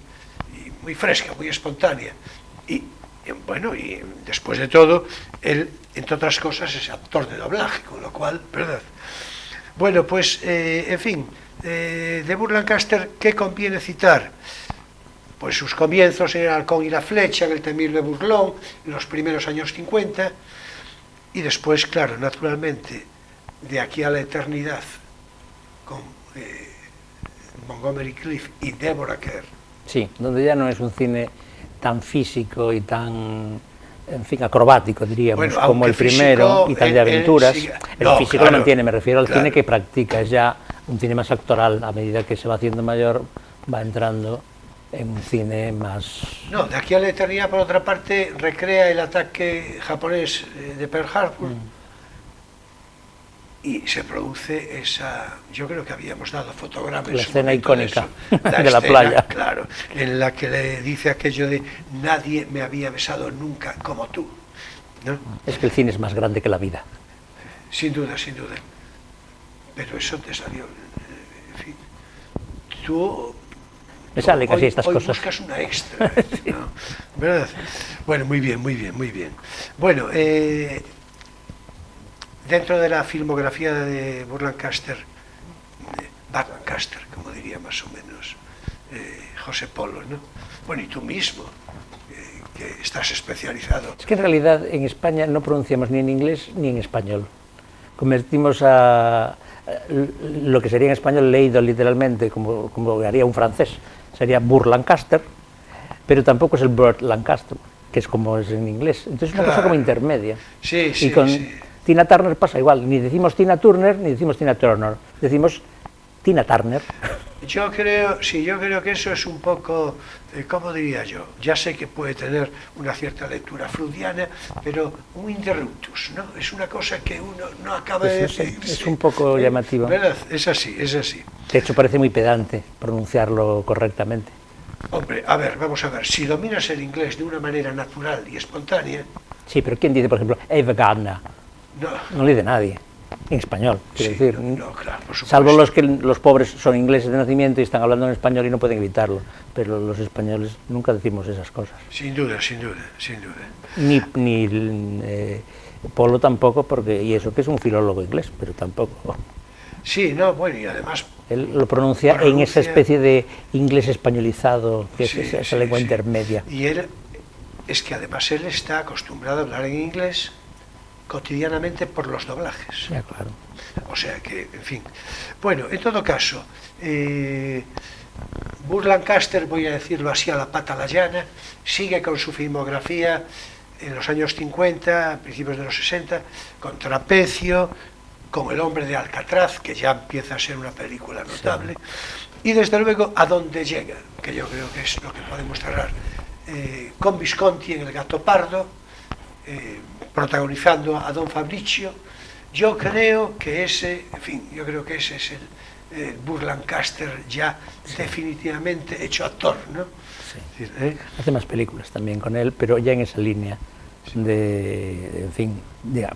fresca, muy espontánea. Y bueno, y después de todo, él, entre otras cosas, es actor de doblaje, con lo cual, ¿verdad? Bueno, pues, en fin, de Burt Lancaster, ¿qué conviene citar? Pues sus comienzos en El Halcón y la Flecha, en El temible burlón, en los primeros años 50, y después, claro, naturalmente, De aquí a la eternidad, con Montgomery Clift y Deborah Kerr. Sí, donde ya no es un cine tan físico y tan, en fin, acrobático, diríamos, bueno, como el primero, y tan de aventuras. El físico claro, lo mantiene, me refiero al cine que practica, es ya un cine más actoral. A medida que se va haciendo mayor, va entrando en un cine más... No, De aquí a la eternidad, por otra parte, recrea el ataque japonés de Pearl Harbor, y se produce esa, yo creo que habíamos dado fotogramas, la escena icónica de la playa, claro, en la que le dice aquello de nadie me había besado nunca como tú, ¿no? Es que el cine es más grande que la vida. Sin duda, pero eso te salió, en fin, tú me sale casi estas hoy cosas. Buscas una extra, sí. ¿No? ¿Verdad? Bueno, muy bien. Bueno, dentro de la filmografía de Burt Lancaster, Burt Lancaster, como diría más o menos José Polo, ¿no? Bueno, y tú mismo, que estás especializado. Es que en realidad en España no pronunciamos ni en inglés ni en español. Convertimos a lo que sería en español leído literalmente, como haría un francés, sería Burt Lancaster, pero tampoco es el Burt Lancaster, que es como es en inglés. Entonces es una cosa como intermedia. Sí, y con Tina Turner pasa igual, ni decimos Tina Turner ni decimos Tina Turner, decimos Tina Turner. Yo creo que eso es un poco, ¿cómo diría yo? Ya sé que puede tener una cierta lectura freudiana, pero un interruptus, ¿no? Es una cosa que uno no acaba de decir. Es un poco llamativo. ¿Verdad? Es así. De hecho, parece muy pedante pronunciarlo correctamente. Hombre, a ver, vamos a ver, si dominas el inglés de una manera natural y espontánea... Sí, pero ¿quién dice, por ejemplo, Ava Gardner? No le dice nadie. En español, quiero decir. Claro, por supuesto. Salvo los que los pobres son ingleses de nacimiento y están hablando en español y no pueden evitarlo, pero los españoles nunca decimos esas cosas. Sin duda. Ni Polo tampoco, porque y eso que es un filólogo inglés, pero tampoco. Sí, no, bueno, y además... Él lo pronuncia en esa especie de inglés españolizado, que es esa lengua intermedia. Y él es que además él está acostumbrado a hablar en inglés cotidianamente por los doblajes. Ya, claro. O sea que, en fin. Bueno, en todo caso, Burt Lancaster, voy a decirlo así a la pata la llana, sigue con su filmografía en los años 50, a principios de los 60, con Trapecio, con El hombre de Alcatraz, que ya empieza a ser una película notable, sí. Y desde luego A donde llega, que yo creo que es lo que podemos cerrar, con Visconti en El gato pardo, protagonizando a Don Fabricio. Yo creo que ese, en fin, yo creo que ese es el Burt Lancaster ya sí. Definitivamente hecho actor, ¿no? Sí. Hace más películas también con él, pero ya en esa línea de, en fin, de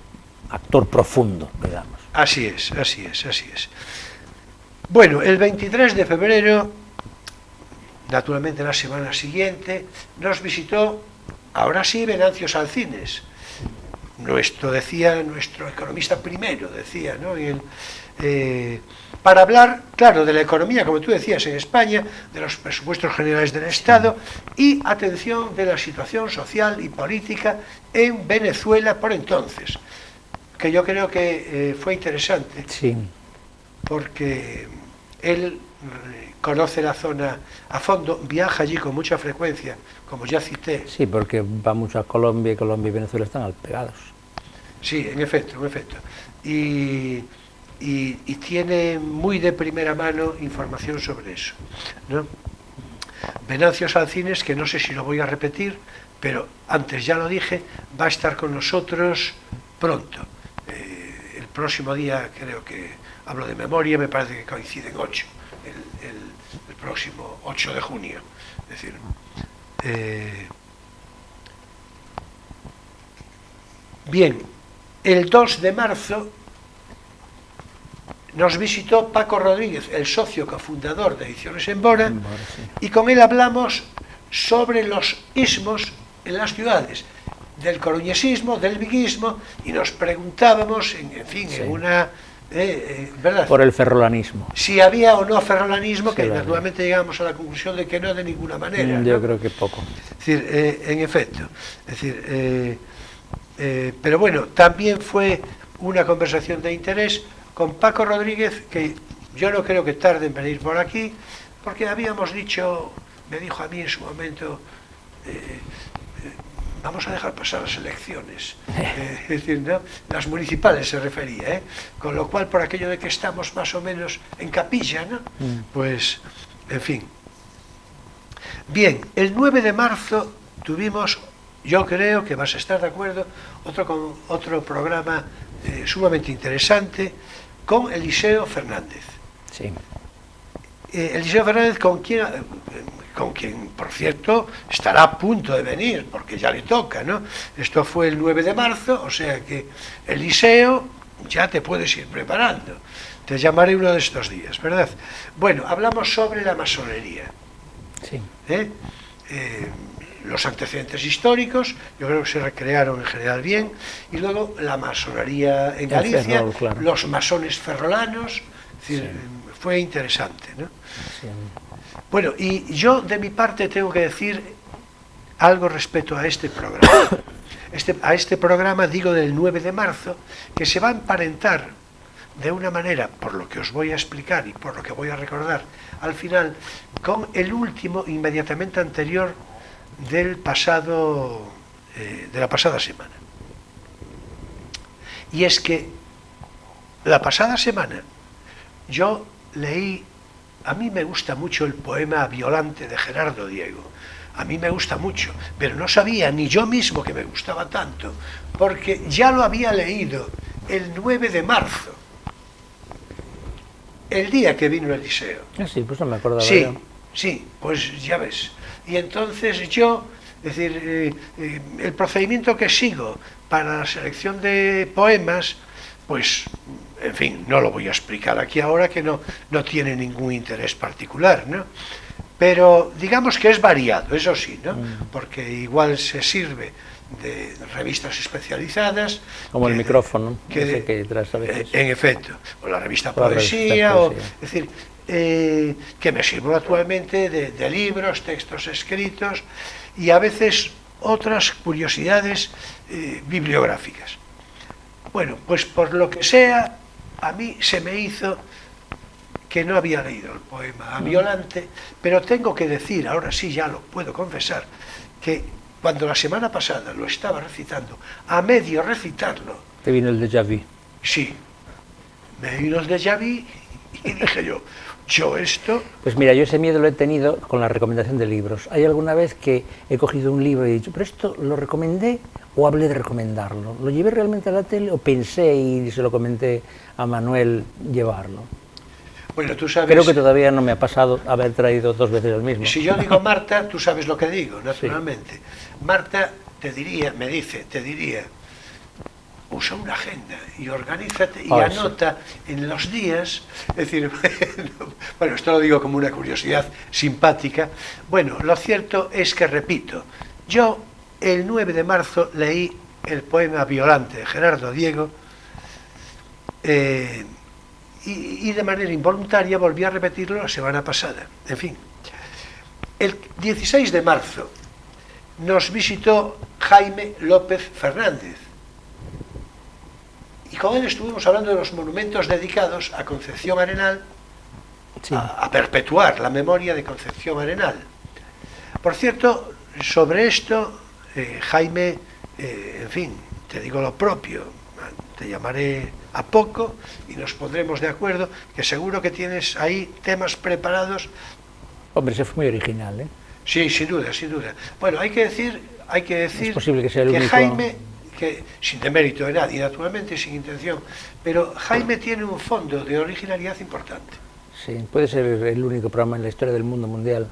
actor profundo, digamos. Así es, así es, así es. Bueno, el 23 de febrero, naturalmente la semana siguiente, nos visitó, ahora sí, Venancio Salcines. Nuestro economista primero, decía, ¿no? Para hablar, claro, de la economía, como tú decías, en España, de los presupuestos generales del Estado y, atención, de la situación social y política en Venezuela por entonces, que yo creo que fue interesante, sí. Porque él conoce la zona a fondo, viaja allí con mucha frecuencia, como ya cité. Sí, porque va mucho a Colombia, y Colombia y Venezuela están pegados. Sí, en efecto, en efecto. Y tiene muy de primera mano información sobre eso, ¿no? Venancio Salcines, que no sé si lo voy a repetir, pero antes ya lo dije, va a estar con nosotros pronto. El próximo día, creo que hablo de memoria, me parece que coinciden 8, el próximo 8 de junio. Es decir, bien, el 2 de marzo nos visitó Paco Rodríguez, el socio cofundador de Ediciones Embora, sí. Y con él hablamos sobre los ismos en las ciudades, del coruñesismo, del viguismo, y nos preguntábamos, en fin, sí. En una... ¿verdad? Por el ferrolanismo. Si había o no ferrolanismo, sí, que naturalmente llegamos a la conclusión de que no, de ninguna manera. Yo ¿no? creo que poco. Es decir, en efecto. Es decir, pero bueno, también fue una conversación de interés con Paco Rodríguez, que yo no creo que tarde en venir por aquí, porque habíamos dicho, me dijo a mí en su momento, vamos a dejar pasar las elecciones, es decir, ¿no? Las municipales se refería, con lo cual, por aquello de que estamos más o menos en capilla, ¿no? Pues, en fin. Bien, el 9 de marzo tuvimos, yo creo que vas a estar de acuerdo, otro programa sumamente interesante, con Eliseo Fernández. Sí. Eliseo Fernández, con quien, por cierto, estará a punto de venir, porque ya le toca, ¿no? Esto fue el 9 de marzo, o sea que, Eliseo, ya te puedes ir preparando. Te llamaré uno de estos días, ¿verdad? Bueno, hablamos sobre la masonería. Sí. Los antecedentes históricos, yo creo que se recrearon en general bien, y luego la masonería en Galicia, Ferrol, claro. Los masones ferrolanos, es decir, sí. Fue interesante, ¿no? Sí. Bueno, y yo de mi parte tengo que decir algo respecto a este programa. A este programa, digo, del 9 de marzo, que se va a emparentar de una manera, por lo que os voy a explicar y por lo que voy a recordar al final, con el último inmediatamente anterior de la pasada semana. Y es que la pasada semana yo leí, a mí me gusta mucho el poema Violante de Gerardo Diego, a mí me gusta mucho, pero no sabía ni yo mismo que me gustaba tanto, porque ya lo había leído el 9 de marzo, el día que vino Eliseo. Sí, pues no me acordaba. Sí, yo. Sí, pues ya ves. Y entonces yo, es decir, el procedimiento que sigo para la selección de poemas, pues, en fin, no lo voy a explicar aquí ahora, que no tiene ningún interés particular, ¿no? Pero digamos que es variado, eso sí, ¿no? Porque igual se sirve de revistas especializadas, como el micrófono que traes a veces. En efecto, o la revista Poesía, es decir, que me sirvo actualmente de libros, textos escritos, y a veces otras curiosidades bibliográficas. Bueno, pues por lo que sea, a mí se me hizo que no había leído el poema a Violante, pero tengo que decir, ahora sí ya lo puedo confesar, que cuando la semana pasada lo estaba recitando, a medio recitarlo... Te vino el déjà vu. Sí, me vino el déjà vu y dije yo esto... Pues mira, yo ese miedo lo he tenido con la recomendación de libros. Hay alguna vez que he cogido un libro y he dicho, pero esto lo recomendé o hablé de recomendarlo. ¿Lo llevé realmente a la tele o pensé y se lo comenté a Manuel llevarlo? Bueno, tú sabes... Creo que todavía no me ha pasado haber traído 2 veces el mismo. Si yo digo Marta, tú sabes lo que digo, naturalmente. Sí. Marta te diría, usa una agenda y organízate y anota en los días, es decir, bueno, esto lo digo como una curiosidad simpática. Bueno, lo cierto es que, repito, yo el 9 de marzo leí el poema Violante de Gerardo Diego, y de manera involuntaria volví a repetirlo la semana pasada. En fin, el 16 de marzo nos visitó Jaime López Fernández y con él estuvimos hablando de los monumentos dedicados a Concepción Arenal, sí, a perpetuar la memoria de Concepción Arenal. Por cierto, sobre esto, Jaime, en fin, te digo lo propio, te llamaré a poco y nos pondremos de acuerdo, que seguro que tienes ahí temas preparados. Hombre, ese fue muy original, ¿eh? Sí, sin duda, sin duda. Bueno, hay que decir es posible que sea el único... Jaime, que sin demérito de nadie, naturalmente, sin intención, pero Jaime tiene un fondo de originalidad importante. Sí, puede ser el único programa en la historia del mundo mundial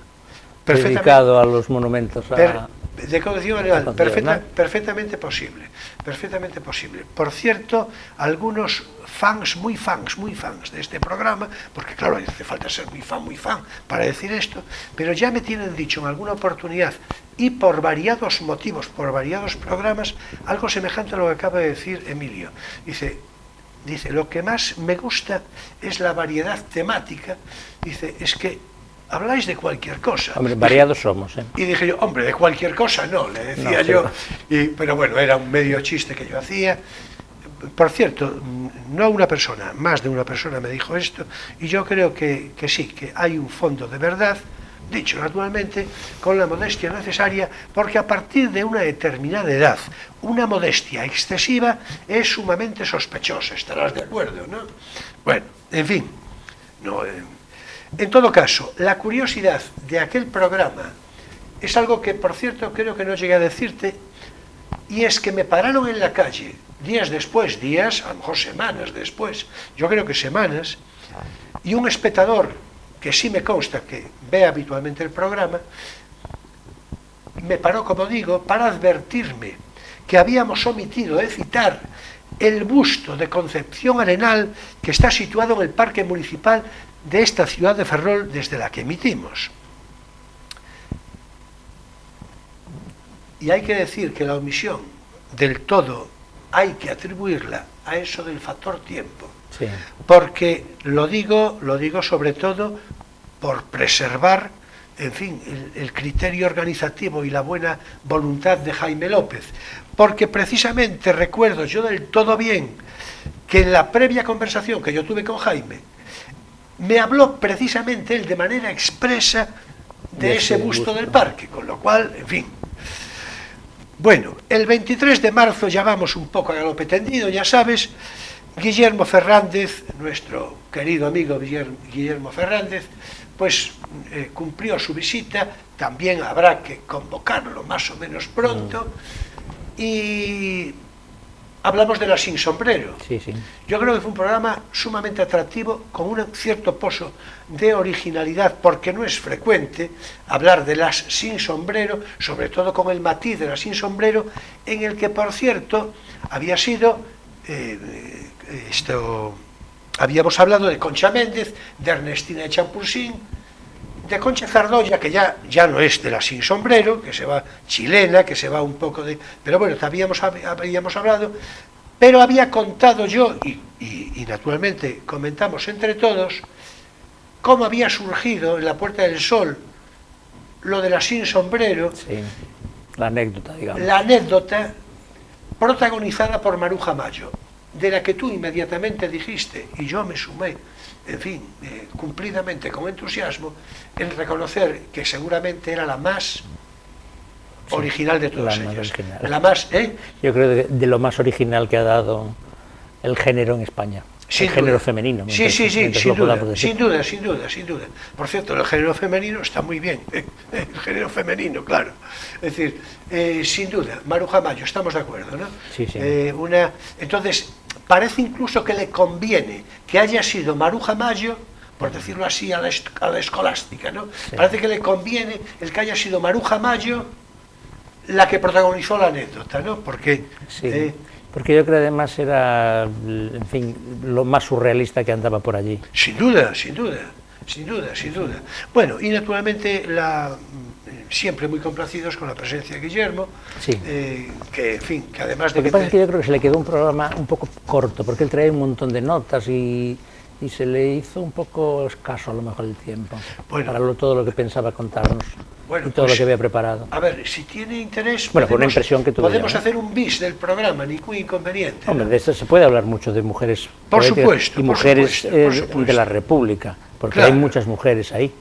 dedicado a los monumentos de Concepción Arenal, perfectamente posible, perfectamente posible. Por cierto, algunos fans, muy fans de este programa, porque claro, hace falta ser muy fan para decir esto, pero ya me tienen dicho en alguna oportunidad y por variados motivos, por variados programas, algo semejante a lo que acaba de decir Emilio. Dice, lo que más me gusta es la variedad temática. Dice, es que habláis de cualquier cosa. Hombre, variados somos, ¿eh? Y dije yo, hombre, de cualquier cosa no, le decía yo. Pero bueno, era un medio chiste que yo hacía. Por cierto, no una persona, más de una persona me dijo esto, y yo creo que sí, que hay un fondo de verdad, dicho naturalmente, con la modestia necesaria, porque a partir de una determinada edad, una modestia excesiva es sumamente sospechosa, estarás de acuerdo, ¿no? Bueno, en fin, no... En todo caso, la curiosidad de aquel programa es algo que, por cierto, creo que no llegué a decirte, y es que me pararon en la calle días después, a lo mejor semanas después, yo creo que semanas, y un espectador, que sí me consta que ve habitualmente el programa, me paró, como digo, para advertirme que habíamos omitido de citar el busto de Concepción Arenal que está situado en el Parque Municipal de esta ciudad de Ferrol, desde la que emitimos. Y hay que decir que la omisión del todo hay que atribuirla a eso del factor tiempo, sí, porque lo digo sobre todo por preservar, en fin, el criterio organizativo y la buena voluntad de Jaime López, porque precisamente recuerdo yo del todo bien que en la previa conversación que yo tuve con Jaime me habló precisamente él de manera expresa de ese busto del parque, con lo cual, en fin. Bueno, el 23 de marzo, ya vamos un poco a galope tendido, ya sabes, Guillermo Fernández, nuestro querido amigo Guillermo Fernández, pues cumplió su visita, también habrá que convocarlo más o menos pronto, y hablamos de la Sin Sombrero. Sí, sí. Yo creo que fue un programa sumamente atractivo, con un cierto pozo de originalidad, porque no es frecuente hablar de las Sin Sombrero, sobre todo con el matiz de la Sin Sombrero, en el que, por cierto, había sido, habíamos hablado de Concha Méndez, de Ernestina de Champursin, de Concha Zardoya, que ya no es de la Sin Sombrero, que se va chilena, que se va un poco de... Pero bueno, habíamos hablado, pero había contado yo, y naturalmente comentamos entre todos, cómo había surgido en la Puerta del Sol lo de la Sin Sombrero, sí, La anécdota, digamos. La anécdota protagonizada por Maruja Mayo, de la que tú inmediatamente dijiste, y yo me sumé, en fin, cumplidamente, con entusiasmo, en reconocer que seguramente era la más original de todas ellas. La más, Yo creo que de lo más original que ha dado el género en España. El género femenino. Sí, sin duda. Por cierto, el género femenino está muy bien. El género femenino, claro. Es decir, sin duda, Maruja Mayo, estamos de acuerdo, ¿no? Sí. Entonces, parece incluso que le conviene que haya sido Maruja Mayo, por decirlo así, a la escolástica, ¿no? Sí. Parece que le conviene el que haya sido Maruja Mayo la que protagonizó la anécdota, ¿no? Porque... Sí. Porque yo creo que además era, en fin, lo más surrealista que andaba por allí. Sin duda. Bueno, y naturalmente siempre muy complacidos con la presencia de Guillermo, sí. Que, en fin, que además de... Lo que pasa es que yo creo que se le quedó un programa un poco corto, porque él traía un montón de notas y se le hizo un poco escaso a lo mejor el tiempo, para todo lo que pensaba contarnos. Bueno, y todo lo que había preparado. A ver, si tiene interés, bueno, por una impresión que tuve podemos hacer un bis del programa, ningún inconveniente. Hombre, de esto se puede hablar mucho de mujeres por supuesto, y mujeres de la República, porque claro, hay muchas mujeres ahí.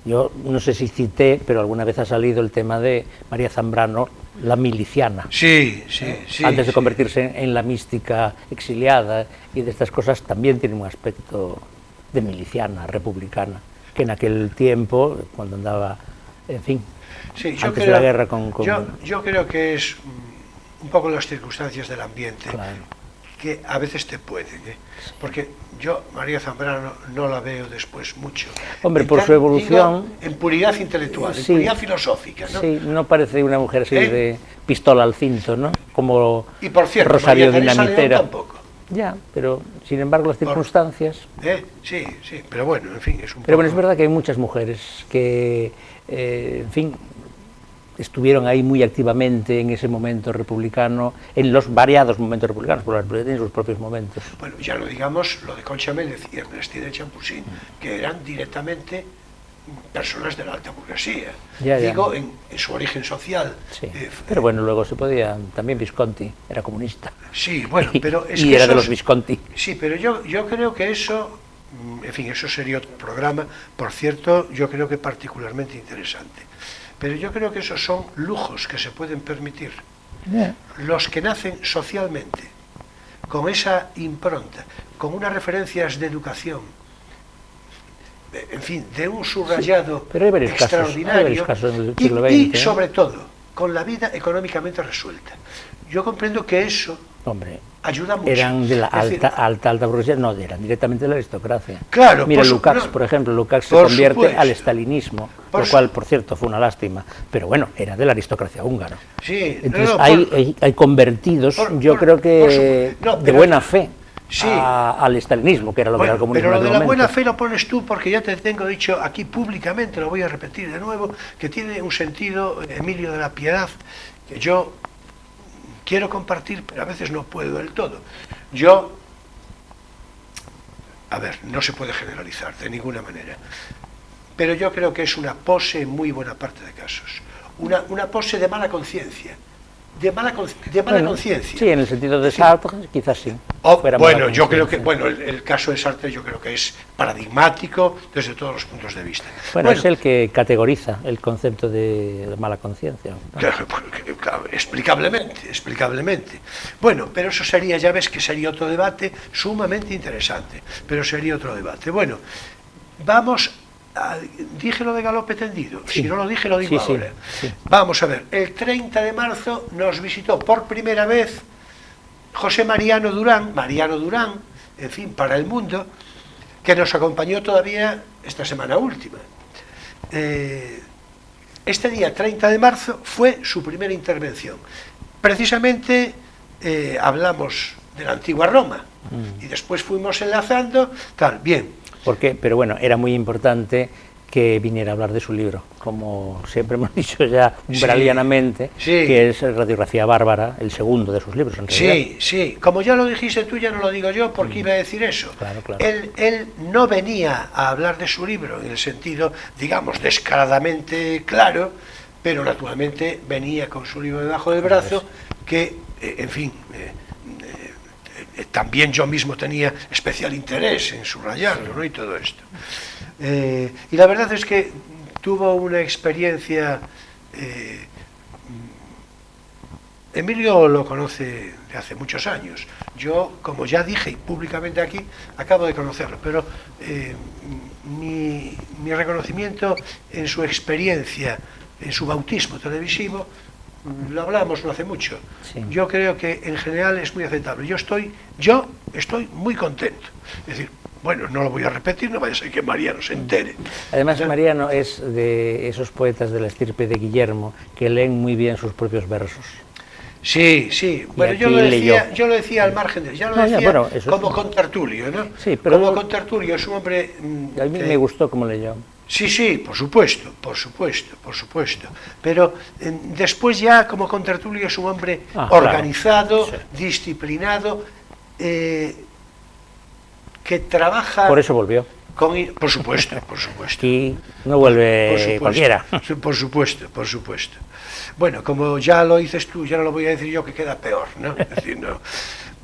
Yo no sé si cité, pero alguna vez ha salido el tema de María Zambrano, la miliciana. Sí. Antes de convertirse en la mística exiliada y de estas cosas, también tiene un aspecto de miliciana, republicana, que en aquel tiempo, cuando andaba, en fin, antes de la guerra con... Yo creo que es un poco las circunstancias del ambiente, claro, que a veces te pueden, porque yo, María Zambrano, no la veo después mucho. Hombre, por su evolución... Digo, en puridad intelectual, en puridad filosófica, ¿no? Sí, no parece una mujer así de pistola al cinto, ¿no? Como y por cierto, Rosario María Teresa Dinamitera. León tampoco. Ya, pero sin embargo las circunstancias... Sí, pero bueno, en fin, es un Pero bueno, es verdad que hay muchas mujeres que, en fin, estuvieron ahí muy activamente en ese momento republicano, en los variados momentos republicanos, porque tienen sus propios momentos. Bueno, ya no digamos lo de Concha Méndez y Ernestina Champusín, que eran directamente personas de la alta burguesía, digo, en su origen social. Sí. Pero bueno, luego se podía, también Visconti era comunista. Sí, bueno, pero es y que era de los Visconti. Sí, pero yo creo que eso, en fin, eso sería otro programa, por cierto, yo creo que particularmente interesante. Pero yo creo que esos son lujos que se pueden permitir los que nacen socialmente, con esa impronta, con unas referencias de educación, en fin, de un subrayado extraordinario, casos en el siglo XX, y sobre todo, con la vida económicamente resuelta. Yo comprendo que eso ayuda mucho. Eran de la alta burguesía, no, eran directamente de la aristocracia. Claro, mira, Lukács, por ejemplo, Lukács se convierte al estalinismo, lo cual, por cierto, fue una lástima, pero bueno, era de la aristocracia húngara. Sí, entonces hay convertidos, yo creo que de buena fe. Sí. Al estalinismo, que era lo que era el comunismo. Pero lo de la buena fe lo pones tú, porque ya te tengo dicho aquí públicamente, lo voy a repetir de nuevo, que tiene un sentido, Emilio de la Piedad, que yo quiero compartir, pero a veces no puedo del todo. A ver, no se puede generalizar de ninguna manera, pero yo creo que es una pose en muy buena parte de casos, una pose de mala conciencia. De mala conciencia. Sí, en el sentido de Sartre, quizás sí. Bueno, yo creo que el caso de Sartre yo creo que es paradigmático desde todos los puntos de vista. Bueno, es el que categoriza el concepto de mala conciencia. Claro, explicablemente. Bueno, pero eso sería, ya ves que sería otro debate sumamente interesante, pero sería otro debate. Bueno, vamos... Dije lo de galope tendido, sí. Si no lo dije lo digo ahora. Sí. Vamos a ver, el 30 de marzo nos visitó por primera vez José Mariano Durán, en fin, para el mundo, que nos acompañó todavía esta semana última. Este día 30 de marzo fue su primera intervención. Precisamente hablamos de la antigua Roma y después fuimos enlazando, bien. Porque, pero bueno, era muy importante que viniera a hablar de su libro, como siempre hemos dicho ya umbralianamente, que es Radiografía Bárbara, el segundo de sus libros en realidad. Sí, como ya lo dijiste tú, ya no lo digo yo, porque iba a decir eso. Claro. Él no venía a hablar de su libro en el sentido, digamos, descaradamente claro, pero naturalmente venía con su libro debajo del brazo, que, en fin, también yo mismo tenía especial interés en subrayarlo, ¿no? Y todo esto. Y la verdad es que tuvo una experiencia... Emilio lo conoce de hace muchos años. Yo, como ya dije públicamente aquí, acabo de conocerlo, pero mi reconocimiento en su experiencia, en su bautismo televisivo, lo hablamos no hace mucho. Sí. Yo creo que en general es muy aceptable. Yo estoy muy contento. Es decir, bueno, no lo voy a repetir, no vaya a ser que Mariano se entere. Además, ¿no? Mariano es de esos poetas de la estirpe de Guillermo que leen muy bien sus propios versos. Sí, sí. Bueno, yo lo decía al margen de... Ya lo decía bueno, como contertulio, ¿no? Sí, pero como contertulio es un hombre... A mí me gustó como leyó. Sí, sí, por supuesto. Pero después ya como contertulio es un hombre organizado, claro. Sí. Disciplinado, que trabaja... Por eso volvió. Por supuesto. Y no vuelve cualquiera. Por supuesto. Bueno, como ya lo dices tú, ya no lo voy a decir yo, que queda peor, ¿no? Es decir, no.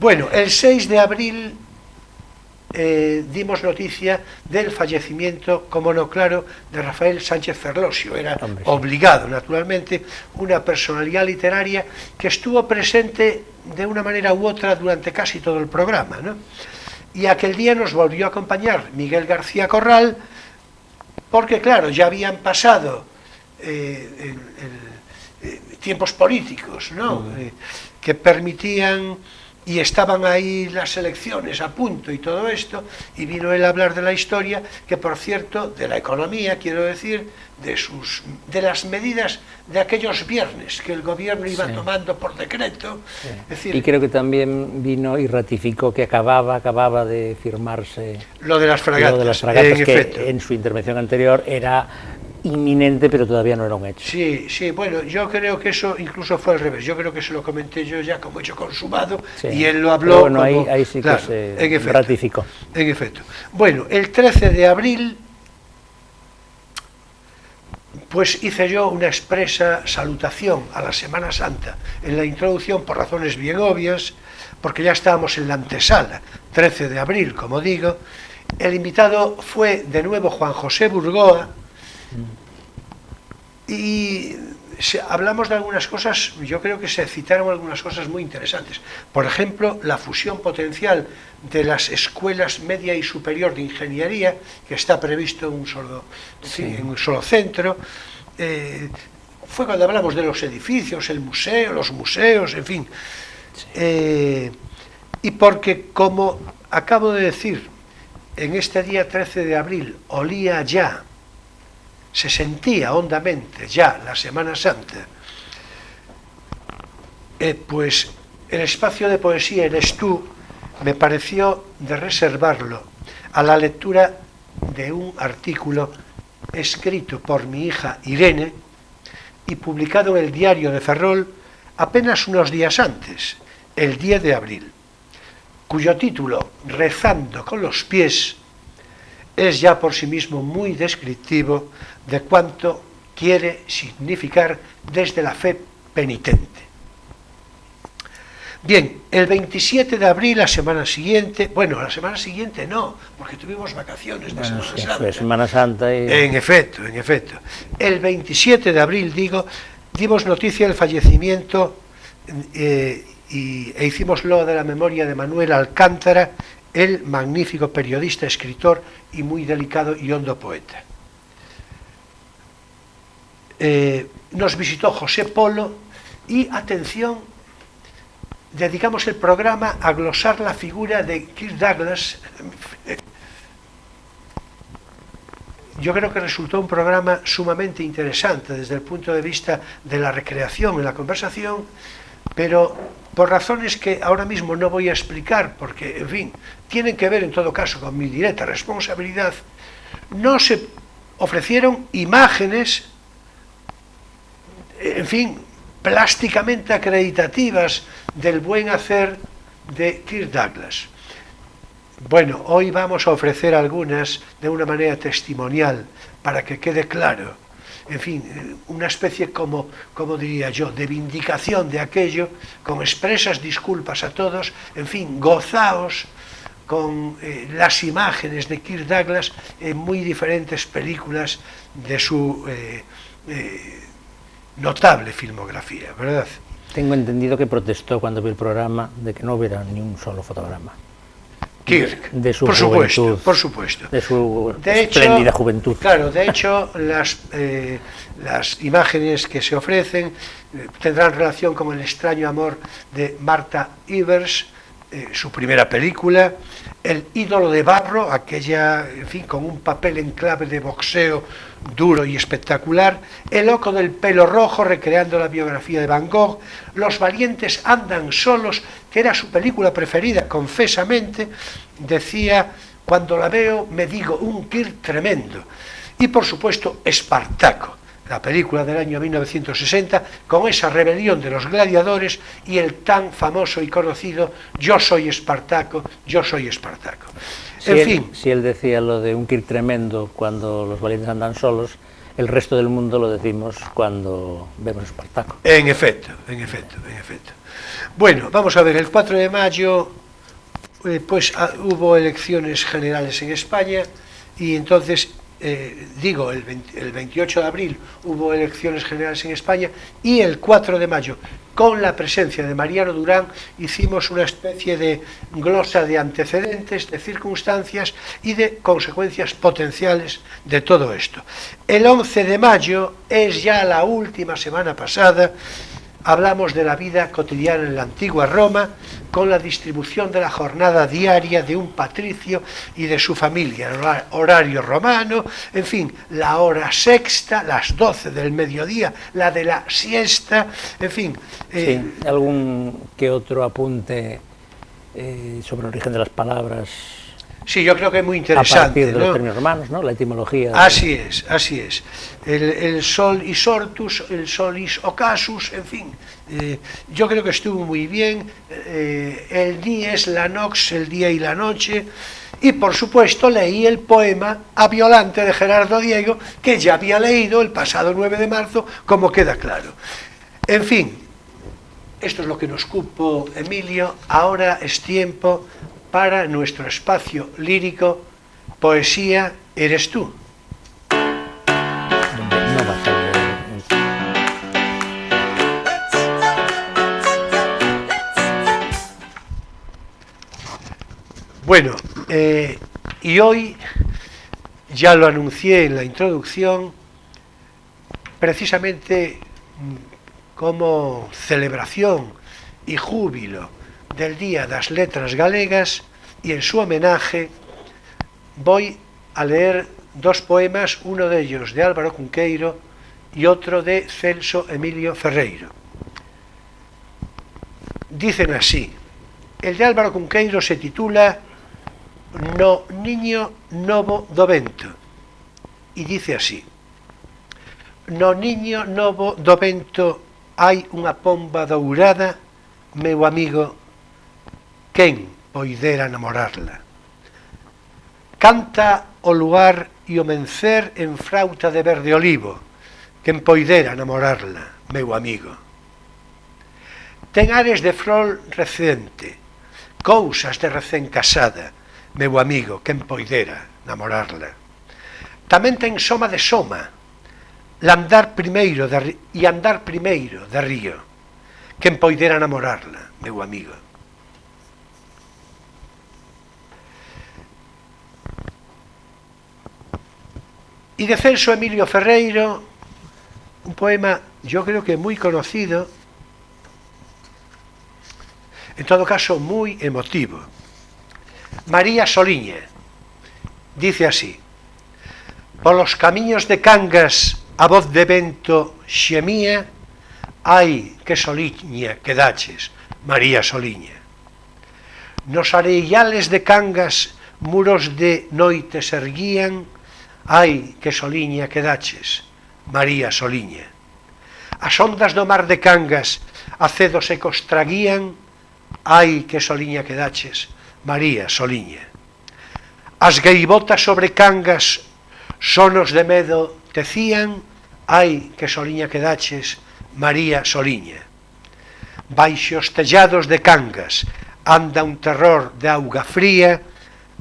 Bueno, el 6 de abril dimos noticia del fallecimiento, como no, claro, de Rafael Sánchez Ferlosio. Era obligado, naturalmente, una personalidad literaria que estuvo presente de una manera u otra durante casi todo el programa, ¿no? Y aquel día nos volvió a acompañar Miguel García Corral, porque, claro, ya habían pasado tiempos políticos, ¿no? Que permitían, y estaban ahí las elecciones a punto y todo esto, y vino él a hablar de la historia, que por cierto, de la economía, quiero decir, de las medidas de aquellos viernes que el gobierno iba tomando por decreto. Sí. Es decir, y creo que también vino y ratificó que acababa de firmarse lo de las fragatas, que efecto, en su intervención anterior era inminente, pero todavía no era un hecho. Sí, bueno, yo creo que eso incluso fue al revés. Yo creo que se lo comenté yo ya como hecho consumado, y él lo habló. Pero bueno, como, ahí sí claro, que se ratificó. En efecto. Bueno, el 13 de abril, pues hice yo una expresa salutación a la Semana Santa en la introducción, por razones bien obvias, porque ya estábamos en la antesala, 13 de abril, como digo. El invitado fue de nuevo Juan José Burgoa, y hablamos de algunas cosas, yo creo que se citaron algunas cosas muy interesantes. Por ejemplo, la fusión potencial de las escuelas media y superior de ingeniería, que está previsto en un solo centro. Fue cuando hablamos de los edificios, el museo, los museos, en fin. Y porque, como acabo de decir, en este día 13 de abril olía ya, se sentía hondamente ya la Semana Santa, pues el espacio de poesía Eres tú me pareció de reservarlo a la lectura de un artículo escrito por mi hija Irene y publicado en el Diario de Ferrol apenas unos días antes, el 10 de abril, cuyo título, Rezando con los pies, es ya por sí mismo muy descriptivo de cuánto quiere significar desde la fe penitente. Bien, el 27 de abril, la semana siguiente, bueno, la semana siguiente no, porque tuvimos vacaciones de Semana Santa. Fue Semana Santa y... En efecto. El 27 de abril, dimos noticia del fallecimiento e hicimos lo de la memoria de Manuel Alcántara, el magnífico periodista, escritor y muy delicado y hondo poeta. Nos visitó José Polo y, atención, dedicamos el programa a glosar la figura de Kirk Douglas. Yo creo que resultó un programa sumamente interesante desde el punto de vista de la recreación en la conversación, pero por razones que ahora mismo no voy a explicar, porque, en fin, tienen que ver en todo caso con mi directa responsabilidad, no se ofrecieron imágenes, en fin, plásticamente acreditativas del buen hacer de Kirk Douglas. Bueno, hoy vamos a ofrecer algunas de una manera testimonial, para que quede claro en fin, una especie como diría yo, de vindicación de aquello, con expresas disculpas a todos, en fin, gozaos con las imágenes de Kirk Douglas en muy diferentes películas de su notable filmografía, ¿verdad? Tengo entendido que protestó cuando vi el programa de que no hubiera ni un solo fotograma. Kirk, de su por juventud, supuesto, por supuesto. De su espléndida juventud. Claro, de hecho, las imágenes que se ofrecen tendrán relación con El extraño amor de Martha Ivers, su primera película, El ídolo de barro, aquella, en fin, con un papel en clave de boxeo duro y espectacular, El loco del pelo rojo, recreando la biografía de Van Gogh, Los valientes andan solos, que era su película preferida, confesamente, decía, cuando la veo me digo, un Kirk tremendo, y por supuesto Espartaco, la película del año 1960, con esa rebelión de los gladiadores y el tan famoso y conocido Yo soy Espartaco, yo soy Espartaco. En fin. Si él decía lo de un Kirk tremendo cuando los valientes andan solos, el resto del mundo lo decimos cuando vemos Espartaco. En efecto, en efecto, en efecto. Bueno, vamos a ver, el 4 de mayo pues hubo elecciones generales en España y entonces... el 28 de abril hubo elecciones generales en España y el 4 de mayo, con la presencia de Mariano Durán, hicimos una especie de glosa de antecedentes, de circunstancias y de consecuencias potenciales de todo esto. El 11 de mayo es ya la última semana pasada. Hablamos de la vida cotidiana en la antigua Roma, con la distribución de la jornada diaria de un patricio y de su familia, el horario romano, en fin, la hora sexta, las 12 del mediodía, la de la siesta, en fin. Sí, algún que otro apunte sobre el origen de las palabras. Sí, yo creo que es muy interesante. A partir de los ¿no? términos romanos, ¿no? La etimología. Así es, así es. El solis ortus, el solis occasus, en fin. Yo creo que estuvo muy bien. El dies, la nox, el día y la noche. Y por supuesto leí el poema A Violante de Gerardo Diego, que ya había leído el pasado 9 de marzo, como queda claro. En fin, esto es lo que nos cupo Emilio. Ahora es tiempo para nuestro espacio lírico, Poesía eres tú. No va a ser. Bueno, y hoy, ya lo anuncié en la introducción, precisamente como celebración y júbilo del Día das Letras Galegas, y en su homenaje voy a leer dos poemas, uno de ellos de Álvaro Cunqueiro y otro de Celso Emilio Ferreiro. Dicen así. El de Álvaro Cunqueiro se titula No niño novo do vento y dice así: No niño novo do vento hai unha pomba dourada, meu amigo, quen poidera namorarla? Canta o luar e o mencer en frauta de verde olivo, quen poidera namorarla, meu amigo? Ten ares de frol recente, cousas de recén casada, meu amigo, quen poidera namorarla? Tamén ten soma de soma, andar primeiro de río, quen poidera namorarla, meu amigo? Y de Celso Emilio Ferreiro, un poema yo creo que muy conocido, en todo caso muy emotivo. María Soliña dice así: Polos camiños de Cangas a voz de vento xemía, ai que soliña quedaches, María Soliña. Nos areiales de Cangas muros de noite se erguían, ai que soliña quedaches, María Soliña. As ondas do mar de Cangas a cedo se costraguían, ai que soliña quedaches, María Soliña. As gaivotas sobre Cangas sonos de medo tecían, Ai, que soliña quedaches, María Soliña. Baixo os tellados de Cangas anda un terror de auga fría.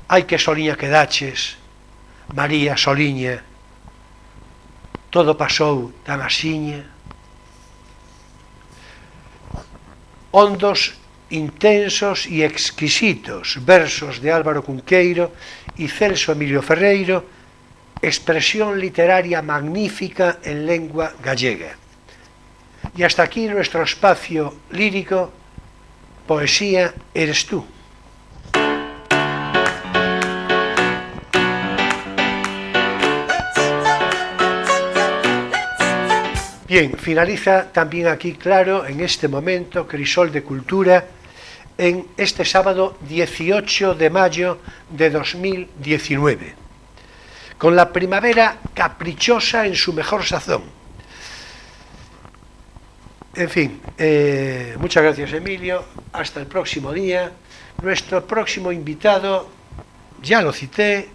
Ai, que soliña quedaches, María Soliña. Todo pasou tan asiña. Hondos, intensos e exquisitos versos de Álvaro Cunqueiro e Celso Emilio Ferreiro, expresión literaria magnífica en lengua gallega. Y hasta aquí nuestro espacio lírico, Poesía eres tú. Bien, finaliza también aquí, claro, en este momento, Crisol de Cultura, en este sábado 18 de mayo de 2019, con la primavera caprichosa en su mejor sazón. En fin, muchas gracias, Emilio, hasta el próximo día. Nuestro próximo invitado, ya lo cité,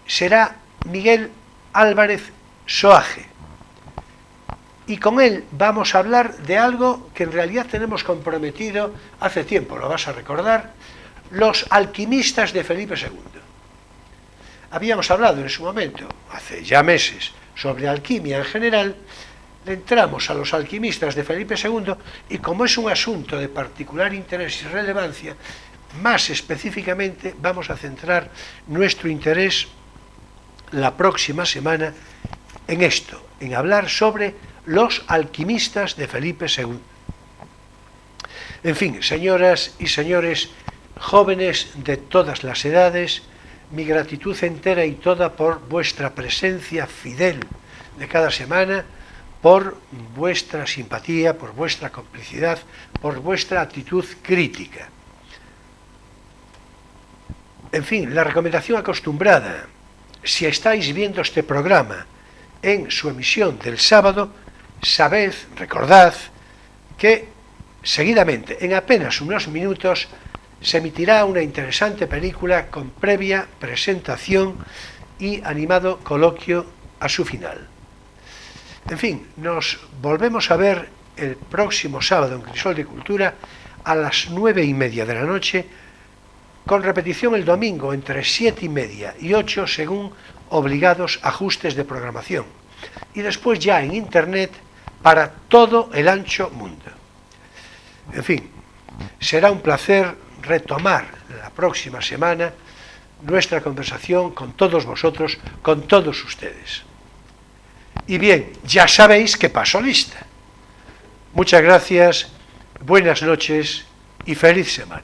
será Miguel Álvarez Soaje. Y con él vamos a hablar de algo que en realidad tenemos comprometido hace tiempo, lo vas a recordar, los alquimistas de Felipe II. Habíamos hablado en su momento, hace ya meses, sobre alquimia en general. Le entramos a los alquimistas de Felipe II y como es un asunto de particular interés y relevancia, más específicamente vamos a centrar nuestro interés la próxima semana en esto, en hablar sobre los alquimistas de Felipe II. En fin, señoras y señores, jóvenes de todas las edades, mi gratitud entera y toda por vuestra presencia fidel de cada semana, por vuestra simpatía, por vuestra complicidad, por vuestra actitud crítica. En fin, la recomendación acostumbrada, si estáis viendo este programa en su emisión del sábado, sabed, recordad, que seguidamente, en apenas unos minutos, se emitirá una interesante película con previa presentación y animado coloquio a su final. En fin, nos volvemos a ver el próximo sábado en Crisol de Cultura a las 9:30 de la noche, con repetición el domingo entre 7:30 y 8 según obligados ajustes de programación, y después ya en internet para todo el ancho mundo. En fin, será un placer retomar la próxima semana nuestra conversación con todos vosotros, con todos ustedes. Y bien, ya sabéis que paso lista. Muchas gracias, buenas noches y feliz semana.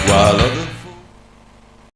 While others